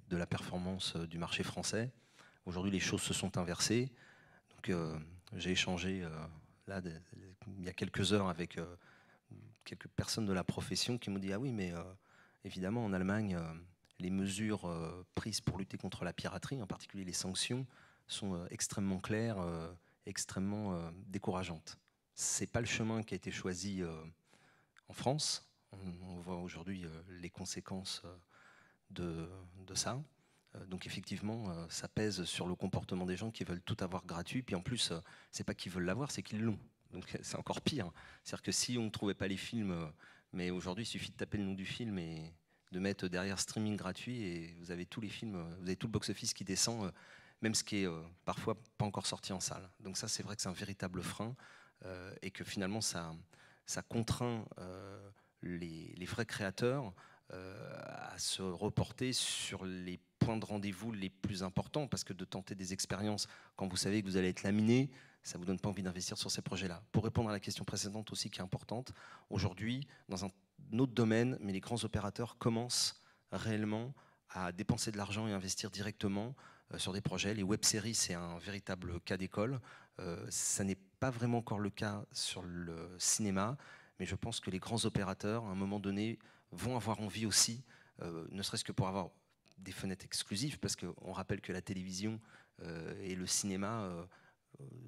de la performance du marché français. Aujourd'hui, les choses se sont inversées. Donc, j'ai échangé là, il y a quelques heures avec quelques personnes de la profession qui m'ont dit « Ah oui, mais évidemment, en Allemagne, les mesures prises pour lutter contre la piraterie, en particulier les sanctions, sont extrêmement claires, extrêmement décourageantes. » Ce n'est pas le chemin qui a été choisi en France. On voit aujourd'hui les conséquences de ça. Donc effectivement, ça pèse sur le comportement des gens qui veulent tout avoir gratuit. Puis en plus, c'est pas qu'ils veulent l'avoir, c'est qu'ils l'ont. Donc c'est encore pire. C'est-à-dire que si on ne trouvait pas les films, mais aujourd'hui il suffit de taper le nom du film et de mettre derrière streaming gratuit et vous avez tous les films, vous avez tout le box-office qui descend, même ce qui est parfois pas encore sorti en salle. Donc ça c'est vrai que c'est un véritable frein et que finalement ça contraint les vrais créateurs à se reporter sur les points de rendez-vous les plus importants, parce que de tenter des expériences quand vous savez que vous allez être laminé, ça ne vous donne pas envie d'investir sur ces projets-là. Pour répondre à la question précédente aussi qui est importante, aujourd'hui, dans un autre domaine, mais les grands opérateurs commencent réellement à dépenser de l'argent et investir directement sur des projets. Les web-séries, c'est un véritable cas d'école. Ça n'est pas vraiment encore le cas sur le cinéma, mais je pense que les grands opérateurs, à un moment donné, vont avoir envie aussi, ne serait-ce que pour avoir des fenêtres exclusives, parce qu'on rappelle que la télévision et le cinéma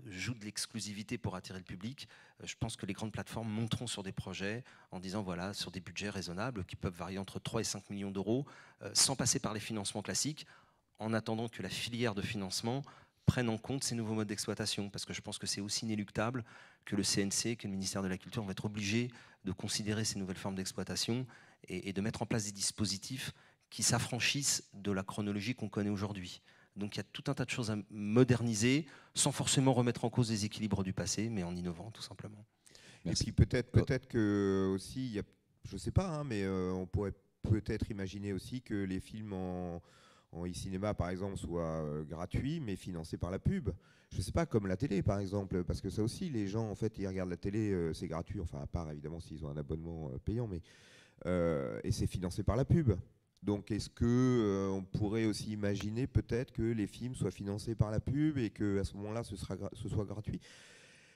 jouent de l'exclusivité pour attirer le public. Je pense que les grandes plateformes monteront sur des projets en disant, voilà, sur des budgets raisonnables qui peuvent varier entre 3 et 5 millions d'euros, sans passer par les financements classiques, en attendant que la filière de financement prenne en compte ces nouveaux modes d'exploitation, parce que je pense que c'est aussi inéluctable que le CNC, que le ministère de la Culture vont être obligés de considérer ces nouvelles formes d'exploitation et de mettre en place des dispositifs qui s'affranchissent de la chronologie qu'on connaît aujourd'hui. Donc il y a tout un tas de choses à moderniser, sans forcément remettre en cause les équilibres du passé, mais en innovant tout simplement. Merci. Et puis peut-être que aussi, il y a, je ne sais pas, hein, mais on pourrait peut-être imaginer aussi que les films en e-cinéma, par exemple, soient gratuits, mais financés par la pub. Je ne sais pas, comme la télé, par exemple, parce que ça aussi, les gens, en fait, ils regardent la télé, c'est gratuit, enfin, à part, évidemment, s'ils ont un abonnement payant, mais et c'est financé par la pub. Donc, est-ce qu'on pourrait aussi imaginer peut-être que les films soient financés par la pub et qu'à ce moment-là, ce soit gratuit?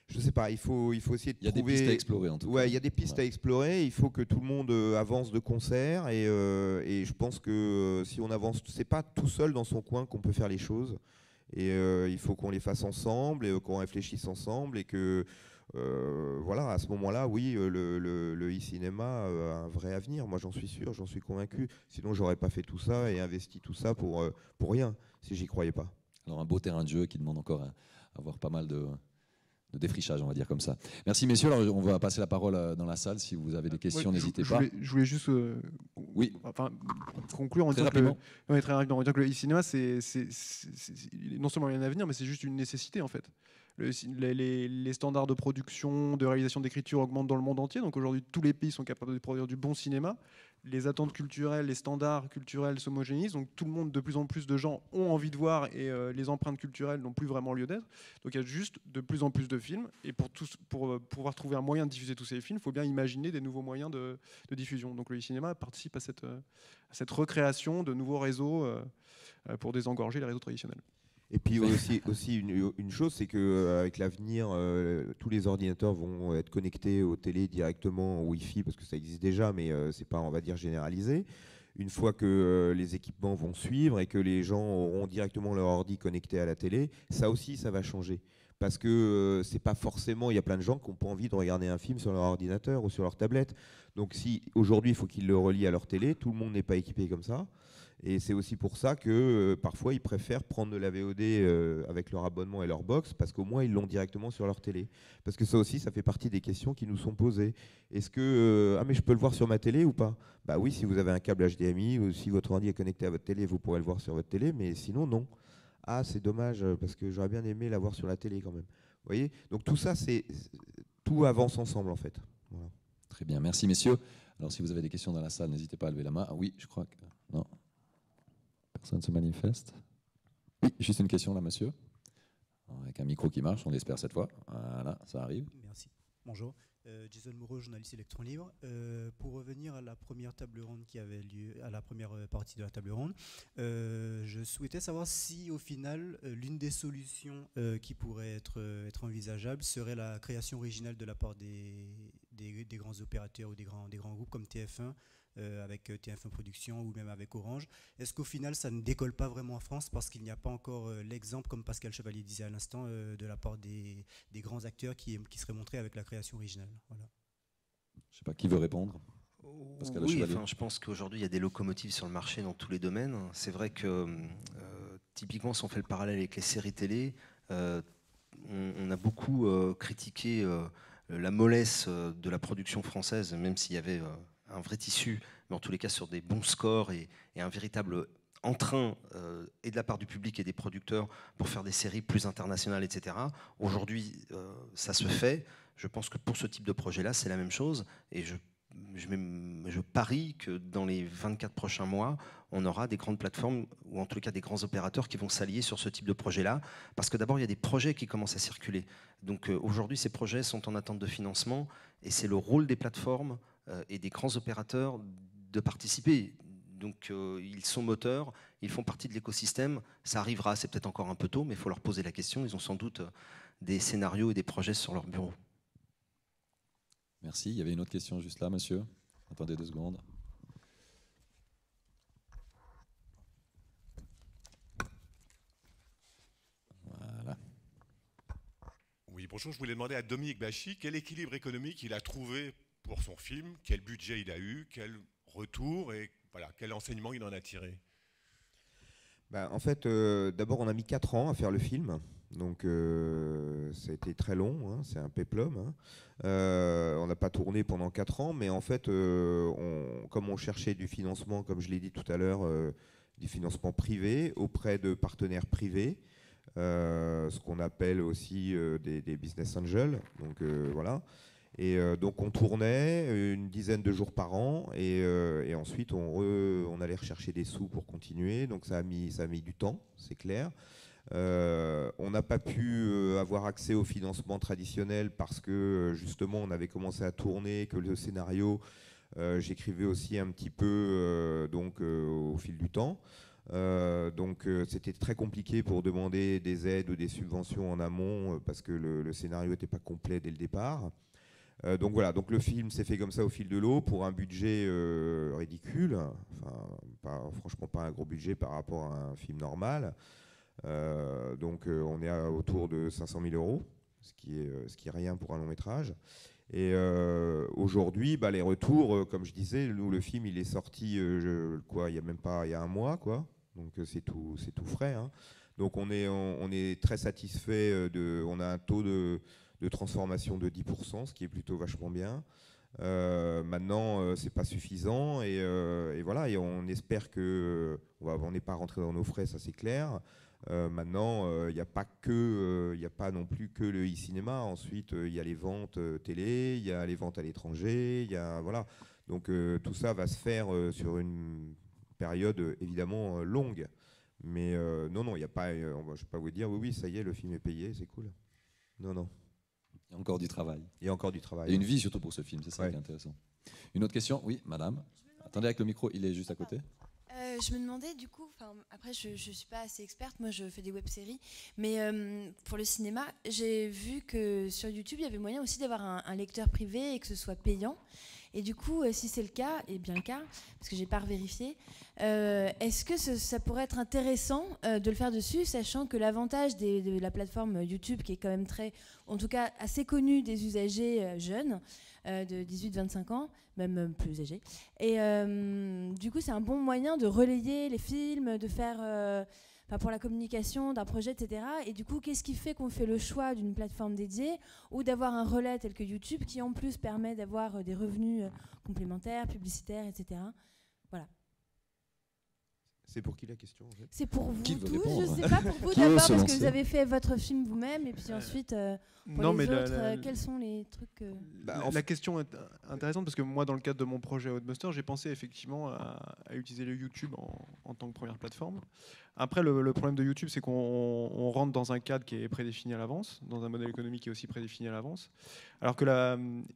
Je ne sais pas, il faut essayer de trouver... Il y a des pistes à explorer, en tout cas. Ouais, il y a des pistes à explorer. Il faut que tout le monde avance de concert. Et je pense que si on avance, c'est pas tout seul dans son coin qu'on peut faire les choses. Et il faut qu'on les fasse ensemble et qu'on réfléchisse ensemble. Et que, voilà, à ce moment-là, oui, le e-cinéma a un vrai avenir. Moi, j'en suis sûr, j'en suis convaincu. Sinon, j'aurais pas fait tout ça et investi tout ça pour rien, si j'y croyais pas. Alors, un beau terrain de jeu qui demande encore à avoir pas mal de défrichage, on va dire comme ça. Merci messieurs, alors on va passer la parole dans la salle, si vous avez des questions, n'hésitez pas. Je voulais juste oui. conclure en très disant rapidement. très rapidement, en disant que le e-cinéma, non seulement il y a un avenir, mais c'est juste une nécessité en fait. Les standards de production, de réalisation, d'écriture augmentent dans le monde entier. Donc aujourd'hui, tous les pays sont capables de produire du bon cinéma. Les attentes culturelles, les standards culturels s'homogénéisent. Donc tout le monde, de plus en plus de gens ont envie de voir et les empreintes culturelles n'ont plus vraiment lieu d'être. Donc il y a juste de plus en plus de films. Et pour pouvoir trouver un moyen de diffuser tous ces films, il faut bien imaginer des nouveaux moyens de diffusion. Donc le e-cinéma participe à cette recréation de nouveaux réseaux pour désengorger les réseaux traditionnels. Et puis aussi une chose, c'est qu'avec l'avenir, tous les ordinateurs vont être connectés aux télés directement au Wi-Fi, parce que ça existe déjà, mais c'est pas, on va dire, généralisé. Une fois que les équipements vont suivre et que les gens auront directement leur ordi connecté à la télé, ça aussi, ça va changer. Parce que c'est pas forcément, il y a plein de gens qui n'ont pas envie de regarder un film sur leur ordinateur ou sur leur tablette. Donc si aujourd'hui, il faut qu'ils le relient à leur télé, tout le monde n'est pas équipé comme ça. Et c'est aussi pour ça que parfois ils préfèrent prendre de la VOD avec leur abonnement et leur box, parce qu'au moins ils l'ont directement sur leur télé. Parce que ça aussi, ça fait partie des questions qui nous sont posées. Est-ce que ah mais je peux le voir sur ma télé ou pas? Bah oui, si vous avez un câble HDMI ou si votre ordi est connecté à votre télé, vous pourrez le voir sur votre télé, mais sinon non. Ah c'est dommage parce que j'aurais bien aimé l'avoir sur la télé quand même. Vous voyez? Donc tout ça, tout avance ensemble en fait. Voilà. Très bien, merci messieurs. Alors si vous avez des questions dans la salle, n'hésitez pas à lever la main. Ah oui, je crois que non. Personne ne se manifeste. Oui, juste une question là, monsieur. Avec un micro qui marche, on l'espère cette fois. Voilà, ça arrive. Merci. Bonjour. Jason Moreau, journaliste Electron Libre. Pour revenir à la première table ronde qui avait lieu, à la première partie de la table ronde, je souhaitais savoir si au final, l'une des solutions qui pourrait être envisageable serait la création originale de la part des grands opérateurs ou des grands groupes comme TF1, avec TF1 Productions ou même avec Orange. Est-ce qu'au final ça ne décolle pas vraiment en France parce qu'il n'y a pas encore l'exemple, comme Pascal Chevalier disait à l'instant, de la part des grands acteurs qui seraient montrés avec la création originale? Voilà. Je ne sais pas qui veut répondre. Pascal Chevalier. Je pense qu'aujourd'hui il y a des locomotives sur le marché dans tous les domaines. C'est vrai que typiquement si on fait le parallèle avec les séries télé, on a beaucoup critiqué la mollesse de la production française, même s'il y avait un vrai tissu, mais en tous les cas sur des bons scores et un véritable entrain et de la part du public et des producteurs pour faire des séries plus internationales, etc. Aujourd'hui, ça se fait. Je pense que pour ce type de projet-là, c'est la même chose. Et je parie que dans les 24 prochains mois, on aura des grandes plateformes, ou en tout cas des grands opérateurs qui vont s'allier sur ce type de projet-là. Parce que d'abord, il y a des projets qui commencent à circuler. Donc aujourd'hui, ces projets sont en attente de financement. Et c'est le rôle des plateformes et des grands opérateurs de participer. Donc ils sont moteurs, ils font partie de l'écosystème. Ça arrivera, c'est peut-être encore un peu tôt, mais il faut leur poser la question. Ils ont sans doute des scénarios et des projets sur leur bureau. Merci. Il y avait une autre question juste là, monsieur. Attendez 2 secondes. Voilà. Oui, bonjour. Je voulais demander à Dominique Bachy quel équilibre économique il a trouvé pour son film, quel budget il a eu, quel retour et voilà, quel enseignement il en a tiré. En fait, d'abord, on a mis 4 ans à faire le film. Donc, ça a été très long, hein, c'est un péplum. Hein. On n'a pas tourné pendant 4 ans, mais en fait, comme on cherchait du financement, comme je l'ai dit tout à l'heure, du financement privé auprès de partenaires privés, ce qu'on appelle aussi des business angels. Donc, voilà. Et donc on tournait une dizaine de jours par an et ensuite on allait rechercher des sous pour continuer. Donc ça a mis du temps, c'est clair. On n'a pas pu avoir accès au financement traditionnel parce que justement on avait commencé à tourner, que le scénario, j'écrivais aussi un petit peu au fil du temps. Donc c'était très compliqué pour demander des aides ou des subventions en amont parce que le scénario n'était pas complet dès le départ. Donc voilà, donc le film s'est fait comme ça au fil de l'eau pour un budget ridicule, enfin franchement pas un gros budget par rapport à un film normal. Donc on est autour de 500 000 €, ce qui est rien pour un long métrage. Et aujourd'hui, les retours, comme je disais, nous le film il est sorti il y a un mois quoi, donc c'est tout frais. Hein. Donc on est très satisfait on a un taux de de transformation de 10%, ce qui est plutôt vachement bien. Maintenant, c'est pas suffisant et voilà. Et on espère que on n'est pas rentré dans nos frais, ça c'est clair. Maintenant, il n'y a pas non plus que le e-cinéma. Ensuite, il y a les ventes télé, il y a les ventes à l'étranger, il y a voilà. Donc tout ça va se faire sur une période évidemment longue. Mais non, il n'y a pas. Je ne vais pas vous dire oui, ça y est, le film est payé, c'est cool. Non. Il y a encore du travail. Il y a encore du travail. Et une vie surtout pour ce film, c'est ça qui est intéressant. Une autre question? Oui, madame. Attendez avec le micro, il est juste à côté. Je me demandais du coup, après je ne suis pas assez experte, moi je fais des web-séries, mais pour le cinéma, j'ai vu que sur YouTube, il y avait moyen aussi d'avoir un lecteur privé et que ce soit payant. Et du coup, si c'est le cas, et bien le cas, parce que j'ai pas revérifié, est-ce que ça pourrait être intéressant de le faire dessus, sachant que l'avantage de la plateforme YouTube, qui est quand même en tout cas assez connue des usagers jeunes, de 18-25 ans, même plus âgés. Et du coup, c'est un bon moyen de relayer les films, de faire, pour la communication d'un projet, etc. Et du coup, qu'est-ce qui fait qu'on fait le choix d'une plateforme dédiée ou d'avoir un relais tel que YouTube qui, en plus, permet d'avoir des revenus complémentaires, publicitaires, etc. Voilà. C'est pour qui la question en fait? C'est pour vous Qui veut tous, répondre? je ne sais pas pour vous d'abord parce que vous avez fait votre film vous-même et puis ensuite pour les autres, quels sont les trucs La question est intéressante parce que moi dans le cadre de mon projet Outbuster, j'ai pensé effectivement à utiliser le YouTube en tant que première plateforme. Après le problème de YouTube, c'est qu'on rentre dans un cadre qui est prédéfini à l'avance, dans un modèle économique qui est aussi prédéfini à l'avance, alors que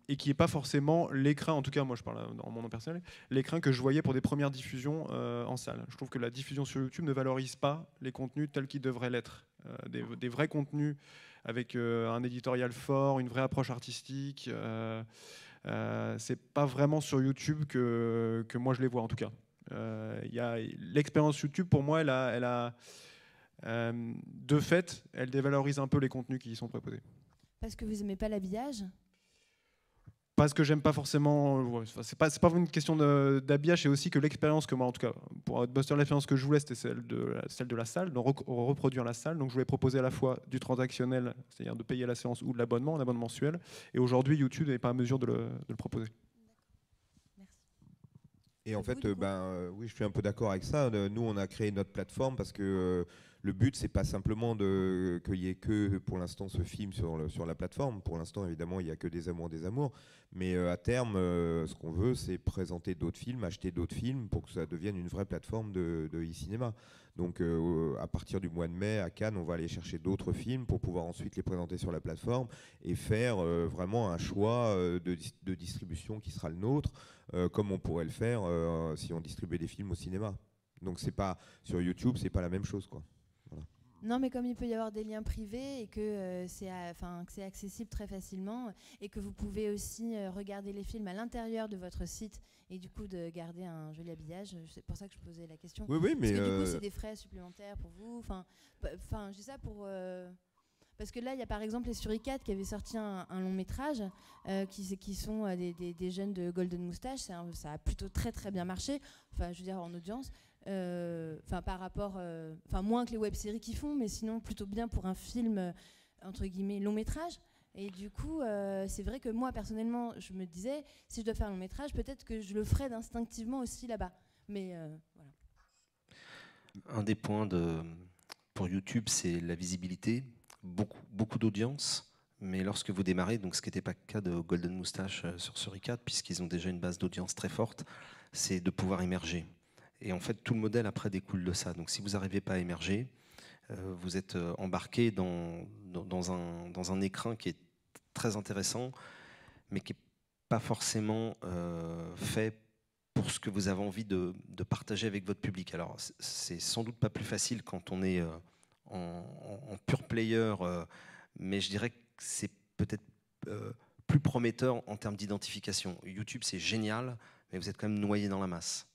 et qui n'est pas forcément l'écran, en tout cas moi je parle dans mon nom personnel, l'écran que je voyais pour des premières diffusions en salle. Je trouve que la diffusion sur YouTube ne valorise pas les contenus tels qu'ils devraient l'être. Des vrais contenus avec un éditorial fort, une vraie approche artistique. C'est pas vraiment sur YouTube que moi je les vois en tout cas. L'expérience YouTube pour moi, de fait, elle dévalorise un peu les contenus qui y sont proposés. Parce que vous n'aimez pas l'habillage? Parce que j'aime pas forcément. C'est pas une question d'habillage, c'est aussi que l'expérience que moi, en tout cas, pour Outbuster, l'expérience que je voulais, c'était celle de la salle, de reproduire la salle. Donc je voulais proposer à la fois du transactionnel, c'est-à-dire de payer la séance, ou de l'abonnement, un abonnement mensuel. Et aujourd'hui, YouTube n'est pas en mesure de le proposer. Et en fait, oui, je suis un peu d'accord avec ça. Nous, on a créé notre plateforme parce que le but, c'est pas simplement qu'il y ait que, pour l'instant, ce film sur la plateforme. Pour l'instant, évidemment, il n'y a que des amours. Mais à terme, ce qu'on veut, c'est présenter d'autres films, acheter d'autres films pour que ça devienne une vraie plateforme de e-cinéma. Donc, à partir du mois de mai, à Cannes, on va aller chercher d'autres films pour pouvoir ensuite les présenter sur la plateforme et faire vraiment un choix de distribution qui sera le nôtre, comme on pourrait le faire si on distribuait des films au cinéma. Donc, c'est pas sur YouTube, c'est pas la même chose, quoi. Voilà. Non, mais comme il peut y avoir des liens privés et que c'est accessible très facilement et que vous pouvez aussi regarder les films à l'intérieur de votre site et du coup de garder un joli habillage, c'est pour ça que je posais la question. Oui, mais parce que du coup, c'est des frais supplémentaires pour vous. Enfin, je dis ça pour... Parce que là, il y a par exemple les Suricates qui avaient sorti un long métrage qui sont des jeunes de Golden Moustache. Ça a plutôt très très bien marché, enfin, je veux dire en audience. Par rapport, moins que les web-séries qu'ils font, mais sinon plutôt bien pour un film entre guillemets long métrage. Et du coup, c'est vrai que moi personnellement, je me disais, si je dois faire un long métrage, peut-être que je le ferais instinctivement aussi là-bas. Mais voilà. Un des points pour YouTube, c'est la visibilité, beaucoup d'audience. Mais lorsque vous démarrez, donc ce qui n'était pas le cas de Golden Moustache sur Suricat, puisqu'ils ont déjà une base d'audience très forte, c'est de pouvoir émerger. Et en fait, tout le modèle après découle de ça. Donc si vous n'arrivez pas à émerger, vous êtes embarqué dans un écrin qui est très intéressant, mais qui n'est pas forcément fait pour ce que vous avez envie de partager avec votre public. Alors c'est sans doute pas plus facile quand on est en pure player, mais je dirais que c'est peut-être plus prometteur en termes d'identification. YouTube, c'est génial, mais vous êtes quand même noyé dans la masse.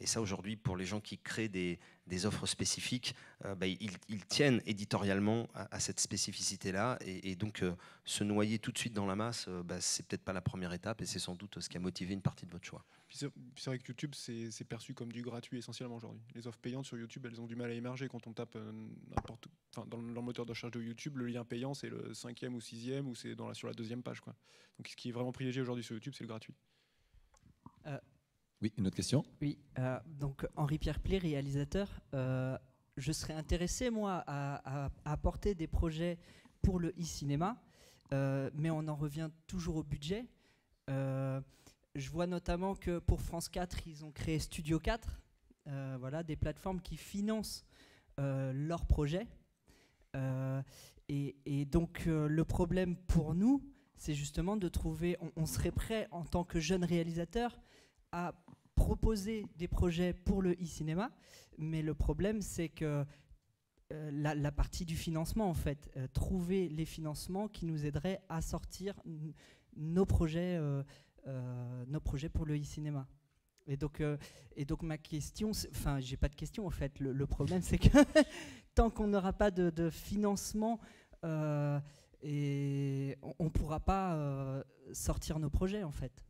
Et ça, aujourd'hui, pour les gens qui créent des offres spécifiques, ils tiennent éditorialement à cette spécificité-là. Et donc, se noyer tout de suite dans la masse, c'est peut-être pas la première étape, et c'est sans doute ce qui a motivé une partie de votre choix. Puis c'est vrai que YouTube, c'est perçu comme du gratuit essentiellement aujourd'hui. Les offres payantes sur YouTube, elles ont du mal à émerger quand on tape dans le moteur de recherche de YouTube. Le lien payant, c'est le 5e ou 6e, ou c'est sur la 2e page, quoi. Donc ce qui est vraiment privilégié aujourd'hui sur YouTube, c'est le gratuit. Oui, une autre question? Oui, donc Henri-Pierre Plé, réalisateur. Je serais intéressé, moi, à apporter des projets pour le e-cinéma, mais on en revient toujours au budget. Je vois notamment que pour France 4, ils ont créé Studio 4, voilà, des plateformes qui financent leurs projets. Et donc le problème pour nous, c'est justement de trouver, on serait prêt en tant que jeune réalisateur à proposer des projets pour le e-cinéma, mais le problème c'est que la partie du financement, en fait, trouver les financements qui nous aideraient à sortir nos projets pour le e-cinéma. Et donc ma question, enfin j'ai pas de question en fait, le problème c'est que tant qu'on n'aura pas de financement, et on pourra pas sortir nos projets en fait.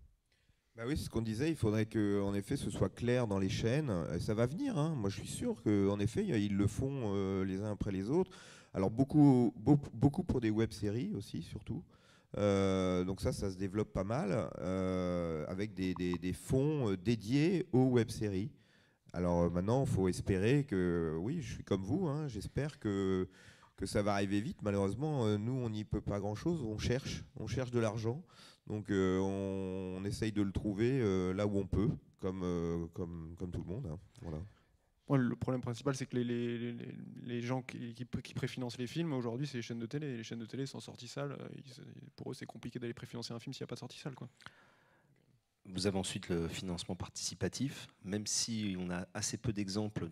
Bah oui, c'est ce qu'on disait, il faudrait qu'en effet ce soit clair dans les chaînes, et ça va venir, hein. Moi je suis sûr qu'en effet ils le font les uns après les autres. Alors beaucoup pour des web-séries aussi surtout, donc ça se développe pas mal, avec des fonds dédiés aux web-séries. Alors maintenant il faut espérer que, oui je suis comme vous, hein, j'espère que ça va arriver vite. Malheureusement nous on n'y peut pas grand chose, on cherche de l'argent. Donc on essaye de le trouver là où on peut, comme tout le monde, hein. Voilà. Ouais, le problème principal, c'est que les gens qui préfinancent les films, aujourd'hui, c'est les chaînes de télé. Les chaînes de télé sont sorties salles. Pour eux, c'est compliqué d'aller préfinancer un film s'il n'y a pas de sortie salle, quoi. Vous avez ensuite le financement participatif, même si on a assez peu d'exemples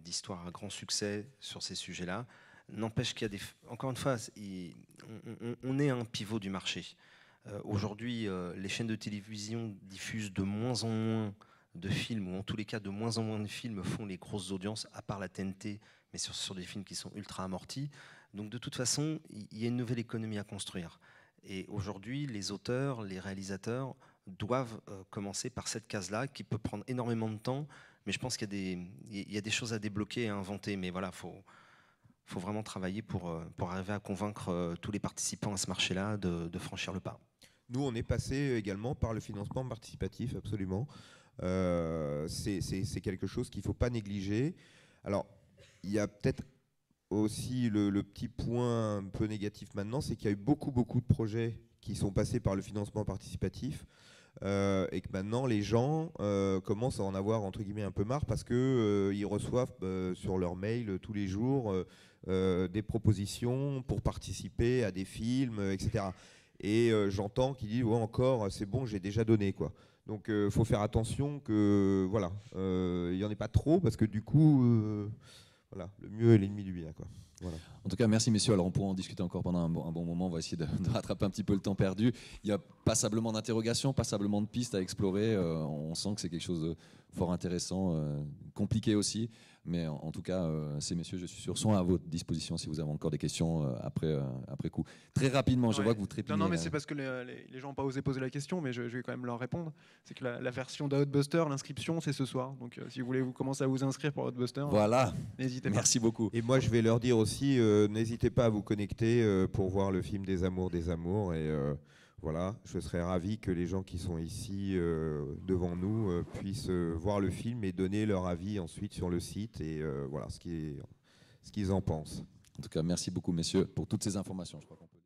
d'histoires à grand succès sur ces sujets-là. N'empêche qu'il y a encore une fois, on est à un pivot du marché. Aujourd'hui, les chaînes de télévision diffusent de moins en moins de films, ou en tous les cas de moins en moins de films font les grosses audiences, à part la TNT, mais sur des films qui sont ultra amortis. Donc de toute façon, il y a une nouvelle économie à construire. Et aujourd'hui, les auteurs, les réalisateurs doivent commencer par cette case-là, qui peut prendre énormément de temps, mais je pense qu'il y a des choses à débloquer et à inventer. Mais voilà, faut vraiment travailler pour arriver à convaincre tous les participants à ce marché-là de franchir le pas. Nous, on est passé également par le financement participatif, absolument. C'est quelque chose qu'il ne faut pas négliger. Alors, il y a peut-être aussi le petit point un peu négatif maintenant, c'est qu'il y a eu beaucoup de projets qui sont passés par le financement participatif, et que maintenant les gens commencent à en avoir entre guillemets un peu marre, parce qu'ils reçoivent sur leur mail tous les jours des propositions pour participer à des films, etc. Et j'entends qu'ils disent ouais, encore c'est bon, j'ai déjà donné, quoi. Donc faut faire attention que voilà, il n'y en ait pas trop, parce que du coup voilà, le mieux est l'ennemi du bien, quoi. Voilà. En tout cas, merci messieurs. Alors on pourra en discuter encore pendant un bon moment. On va essayer de rattraper un petit peu le temps perdu. Il y a passablement d'interrogations, passablement de pistes à explorer. On sent que c'est quelque chose de fort intéressant, compliqué aussi. Mais en tout cas, ces messieurs, je suis sûr, sont à votre disposition si vous avez encore des questions après coup. Très rapidement, je vois que vous trépignez. Non, mais c'est parce que les gens n'ont pas osé poser la question, mais je vais quand même leur répondre. C'est que la version d'Outbuster, l'inscription, c'est ce soir. Donc si vous voulez commencer à vous inscrire pour Outbuster, voilà. N'hésitez pas. Merci beaucoup. Et moi, je vais leur dire aussi, n'hésitez pas à vous connecter pour voir le film des Amours. Et voilà, je serais ravi que les gens qui sont ici devant nous puissent voir le film et donner leur avis ensuite sur le site, et voilà ce qu'ils en pensent. En tout cas, merci beaucoup messieurs pour toutes ces informations. Je crois qu'on peut...